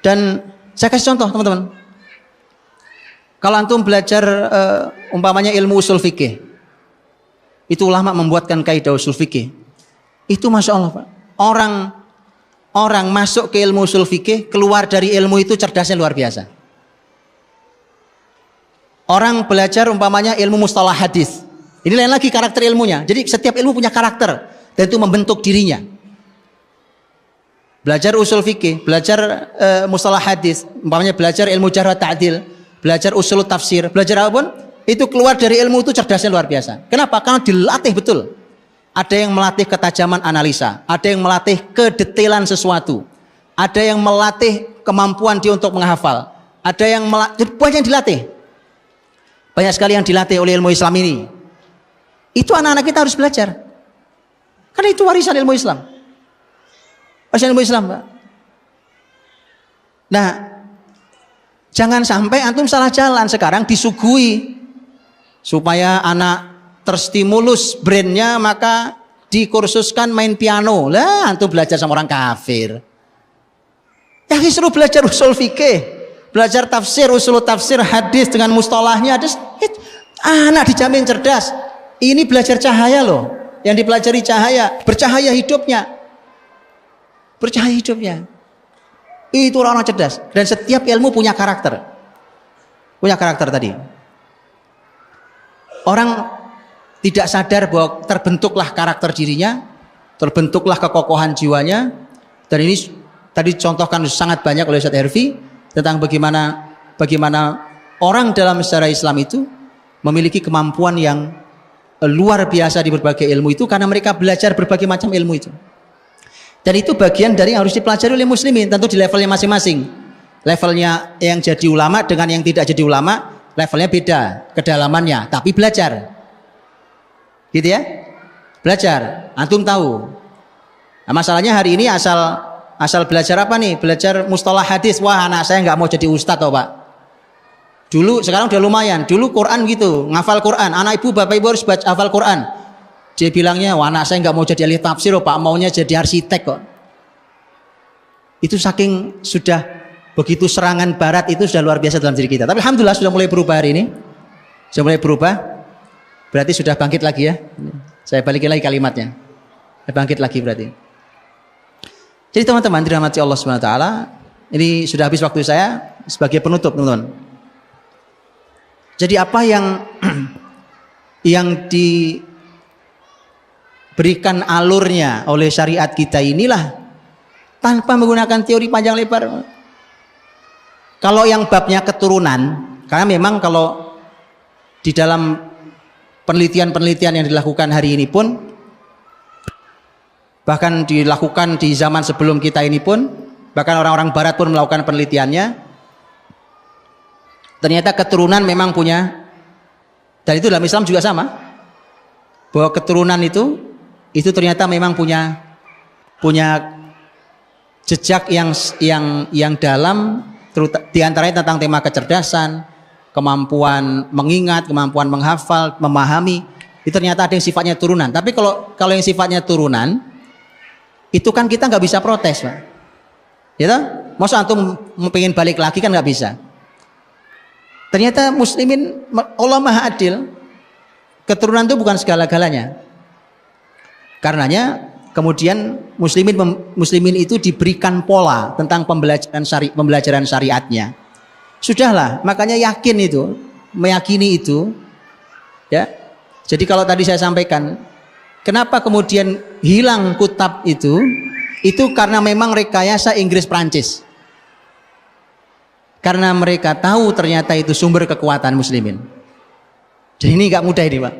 Dan saya kasih contoh, teman-teman. Kalau antum belajar umpamanya ilmu usul fikih, itu ulama membuatkan kaidah usul fikih. Itu masya Allah, Pak. Orang masuk ke ilmu usul fikih, keluar dari ilmu itu cerdasnya luar biasa. Orang belajar umpamanya ilmu mustalah hadis. Ini lain lagi karakter ilmunya. Jadi setiap ilmu punya karakter dan itu membentuk dirinya. Belajar usul fikih, belajar mustalah hadis, umpamanya belajar ilmu jarh wa ta'dil, belajar usul tafsir, belajar apapun, itu keluar dari ilmu itu cerdasnya luar biasa. Kenapa? Karena dilatih betul. Ada yang melatih ketajaman analisa, ada yang melatih kedetailan sesuatu, ada yang melatih kemampuan dia untuk menghafal, ada yang banyak yang dilatih. Banyak sekali yang dilatih oleh ilmu Islam ini. Itu anak-anak kita harus belajar. Karena itu warisan ilmu Islam. Warisan ilmu Islam, Pak. Nah, jangan sampai antum salah jalan. Sekarang disuguhi supaya anak terstimulus brainnya, maka dikursuskan main piano. Lah, antum belajar sama orang kafir. Ya, disuruh belajar usul fikih, belajar tafsir, usul tafsir, hadis dengan mustalahnya. Anak dijamin cerdas. Ini belajar cahaya loh. Yang dipelajari cahaya, bercahaya hidupnya. Bercahaya hidupnya. Itu orang-orang cerdas. Dan setiap ilmu punya karakter. Punya karakter tadi. Orang tidak sadar bahwa terbentuklah karakter dirinya, terbentuklah kekokohan jiwanya. Dan ini tadi contohkan sangat banyak oleh Ustaz Herfi tentang bagaimana orang dalam sejarah Islam itu memiliki kemampuan yang luar biasa di berbagai ilmu itu karena mereka belajar berbagai macam ilmu itu. Dan itu bagian dari yang harus dipelajari oleh muslimin, tentu di levelnya masing-masing. Levelnya yang jadi ulama dengan yang tidak jadi ulama, levelnya beda, kedalamannya, tapi belajar. Gitu ya? Belajar. Antum tahu. Nah, masalahnya hari ini asal belajar apa nih? Belajar mustalah hadis. Wah, anak saya nggak mau jadi ustadz toh, Pak. Dulu, sekarang udah lumayan. Dulu Quran gitu, ngafal Quran. Anak ibu, bapak ibu harus baca hafal Quran. Dia bilangnya, wah anak saya nggak mau jadi ahli tafsir, oh, Pak, maunya jadi arsitek kok. Itu saking sudah begitu serangan barat itu sudah luar biasa dalam diri kita. Tapi alhamdulillah sudah mulai berubah hari ini. Sudah mulai berubah. Berarti sudah bangkit lagi ya. Saya balikin lagi kalimatnya. Saya bangkit lagi berarti. Jadi teman-teman dirahmati Allah Subhanahu wa taala, ini sudah habis waktu saya sebagai penutup, teman-teman. Jadi apa yang diberikan alurnya oleh syariat kita inilah tanpa menggunakan teori panjang lebar. Kalau yang babnya keturunan, karena memang kalau di dalam penelitian-penelitian yang dilakukan hari ini pun, bahkan dilakukan di zaman sebelum kita ini pun, bahkan orang-orang barat pun melakukan penelitiannya, ternyata keturunan memang punya, dan itu dalam Islam juga sama, bahwa keturunan itu ternyata memang punya jejak yang dalam, diantaranya tentang tema kecerdasan, kemampuan mengingat, kemampuan menghafal, memahami. Itu ternyata ada yang sifatnya turunan. Tapi kalau yang sifatnya turunan, itu kan kita nggak bisa protes, Pak. Ya toh? Masa antum pengen balik lagi kan nggak bisa. Ternyata muslimin, Allah Maha Adil. Keturunan itu bukan segala-galanya. Karenanya kemudian muslimin itu diberikan pola tentang pembelajaran syariatnya. Sudahlah, makanya meyakini itu, ya. Jadi kalau tadi saya sampaikan, kenapa kemudian hilang kutab itu karena memang rekayasa Inggris Prancis. Karena mereka tahu ternyata itu sumber kekuatan muslimin. Jadi ini nggak mudah ini, Pak.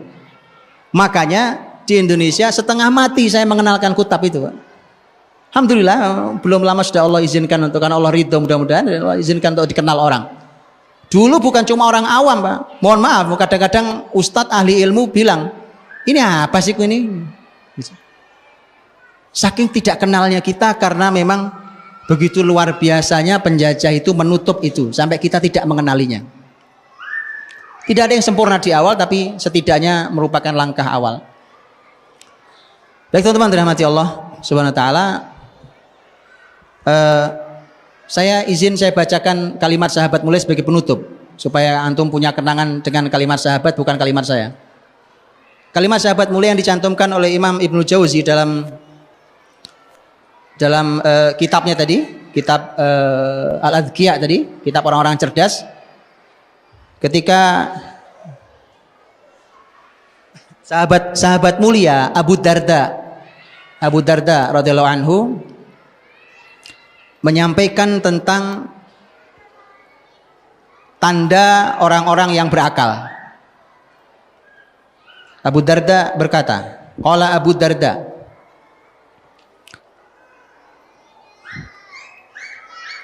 Makanya di Indonesia setengah mati saya mengenalkan kutab itu, Pak. Alhamdulillah belum lama sudah Allah izinkan karena Allah ridho, mudah-mudahan Allah izinkan untuk dikenal orang. Dulu bukan cuma orang awam, Pak. Mohon maaf, kadang-kadang ustadz ahli ilmu bilang, ini apa sih ini? Saking tidak kenalnya kita karena memang begitu luar biasanya penjajah itu menutup itu sampai kita tidak mengenalinya. Tidak ada yang sempurna di awal, tapi setidaknya merupakan langkah awal. Baik teman-teman dirahmati Allah Subhanahu wa taala, saya bacakan kalimat sahabat mulia sebagai penutup supaya antum punya kenangan dengan kalimat sahabat, bukan kalimat saya. Kalimat sahabat mulia yang dicantumkan oleh Imam Ibnu Jauzi dalam kitabnya tadi, kitab Al-Adhkiya tadi, kitab orang-orang cerdas. Ketika sahabat mulia Abu Darda radhiyallahu anhu menyampaikan tentang tanda orang-orang yang berakal. Abu Darda berkata, qala Abu Darda,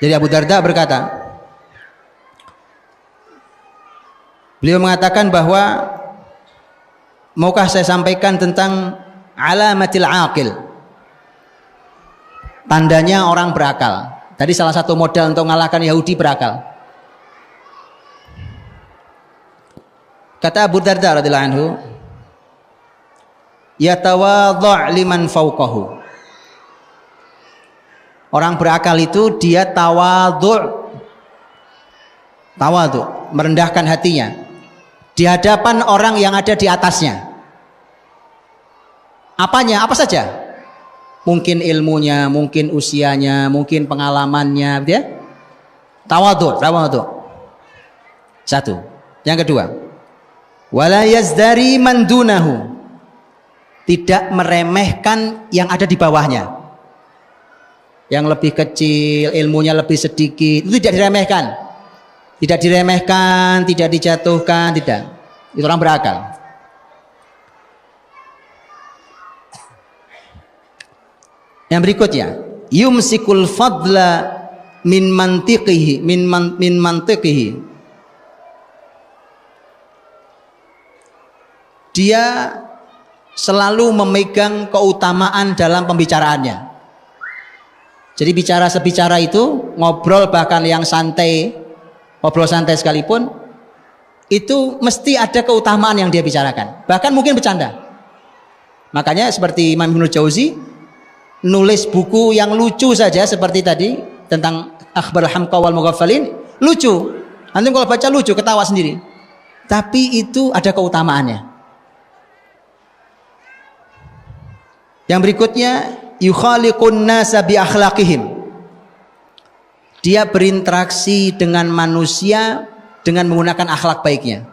jadi Abu Darda berkata, beliau mengatakan bahwa maukah saya sampaikan tentang alamatil aqil, tandanya orang berakal. Tadi salah satu modal untuk mengalahkan Yahudi berakal. Kata Abu Darda radhiyallahu anhu, yatawadha' liman fawqahu. Orang berakal itu dia tawadhu', merendahkan hatinya di hadapan orang yang ada di atasnya. Apanya? Apa saja? Mungkin ilmunya, mungkin usianya, mungkin pengalamannya, gitu ya. Tawadhu'. Satu. Yang kedua, wala yazdari man dunahu. Tidak meremehkan yang ada di bawahnya. Yang lebih kecil, ilmunya lebih sedikit, itu tidak diremehkan. Tidak diremehkan, tidak dijatuhkan, tidak. Itu orang berakal. Yang berikutnya, yumsikul fadla min mantiqihi, min mantiqihi. Dia selalu memegang keutamaan dalam pembicaraannya. Jadi sebicara itu, ngobrol bahkan yang santai, ngobrol santai sekalipun, itu mesti ada keutamaan yang dia bicarakan. Bahkan mungkin bercanda. Makanya seperti Imam Ibnu Jauzi, nulis buku yang lucu saja seperti tadi, tentang Akhbar Hamqa wal Mughaffalin, lucu. Nanti kalau baca lucu, ketawa sendiri. Tapi itu ada keutamaannya. Yang berikutnya, yukhaliqun nasa bi akhlaqihim. Dia berinteraksi dengan manusia dengan menggunakan akhlak baiknya.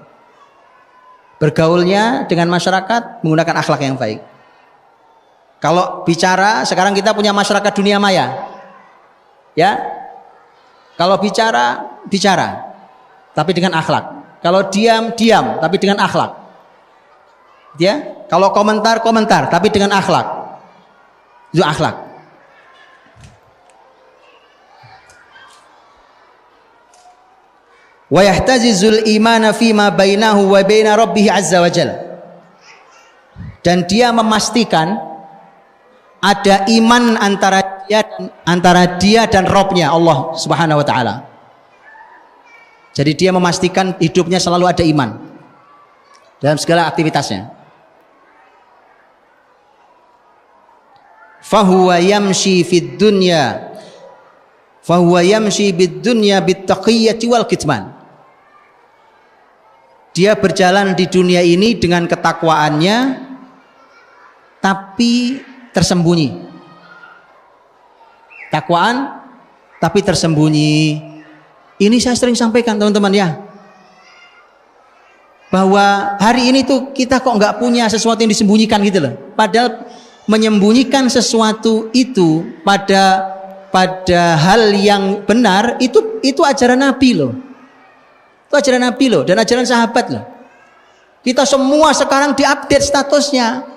Bergaulnya dengan masyarakat menggunakan akhlak yang baik. Kalau bicara, sekarang kita punya masyarakat dunia maya. Ya. Kalau bicara, tapi dengan akhlak. Kalau diam, tapi dengan akhlak. Ya. Kalau komentar, tapi dengan akhlak. Itu akhlak. Wa yahtazizul imana fima bainahu wa baina rabbih azza wa jalla. Dan dia memastikan ada iman antara dia dan Rabb-nya Allah Subhanahu wa taala. Jadi dia memastikan hidupnya selalu ada iman dalam segala aktivitasnya. Fahuwa yamshi fid dunya bid dunya bit taqiyyati wal kitman. Dia berjalan di dunia ini dengan ketakwaannya tapi tersembunyi. Takwaan tapi tersembunyi. Ini saya sering sampaikan teman-teman ya, bahwa hari ini tuh kita kok nggak punya sesuatu yang disembunyikan gitu loh. Padahal menyembunyikan sesuatu itu pada hal yang benar itu ajaran Nabi loh. Itu ajaran Nabi loh dan ajaran sahabat loh. Kita semua sekarang diupdate statusnya.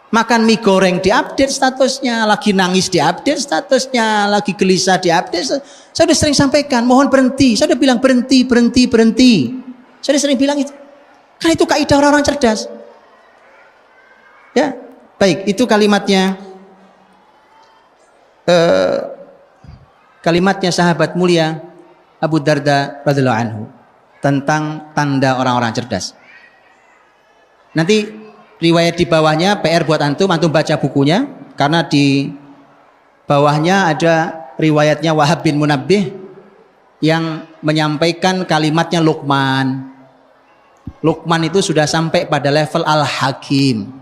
Makan mie goreng diupdate statusnya, lagi nangis diupdate statusnya, lagi gelisah diupdate. Saya sudah sering sampaikan, mohon berhenti. Saya sudah bilang berhenti. Saya sudah sering bilang itu. Kan itu kaidah orang-orang cerdas. Ya, baik, itu kalimatnya. Kalimatnya sahabat mulia Abu Darda radhiyallahu anhu tentang tanda orang-orang cerdas. Nanti riwayat di bawahnya PR buat antum baca bukunya, karena di bawahnya ada riwayatnya Wahab bin Munabbih yang menyampaikan kalimatnya Luqman. Luqman itu sudah sampai pada level Al-Hakim.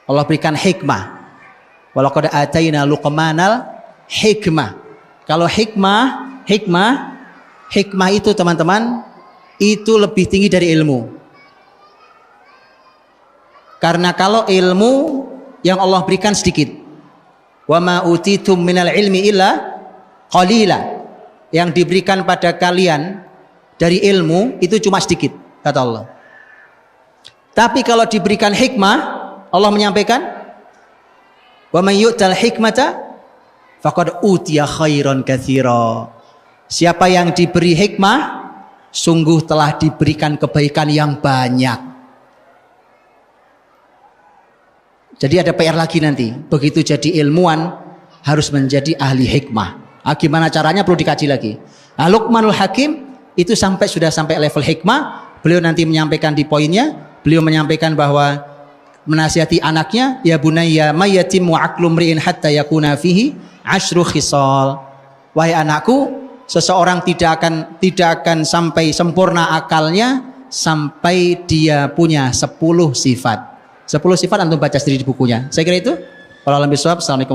Allah berikan hikmah. Walaqad ataina Luqmanal hikmah. Kalau hikmah itu teman-teman itu lebih tinggi dari ilmu. Karena kalau ilmu yang Allah berikan sedikit. Wa ma utitum minal ilmi illa qalila. Yang diberikan pada kalian dari ilmu itu cuma sedikit, kata Allah. Tapi kalau diberikan hikmah, Allah menyampaikan wa may yu'tal hikmata faqad utiya khairan katsira. Siapa yang diberi hikmah sungguh telah diberikan kebaikan yang banyak. Jadi ada PR lagi nanti. Begitu jadi ilmuwan harus menjadi ahli hikmah. Gimana caranya perlu dikaji lagi. Luqmanul Hakim itu sudah sampai level hikmah. Beliau nanti menyampaikan di poinnya. Beliau menyampaikan bahwa menasihati anaknya, ya bunayya mayyatim wa aqlu mri'in hatta yakuna fihi asyru khisal. Wahai anakku, seseorang tidak akan sampai sempurna akalnya sampai dia punya 10 sifat. 10 sifat antum baca sendiri di bukunya. Saya kira itu. Wallahualam bishawab. Assalamualaikum.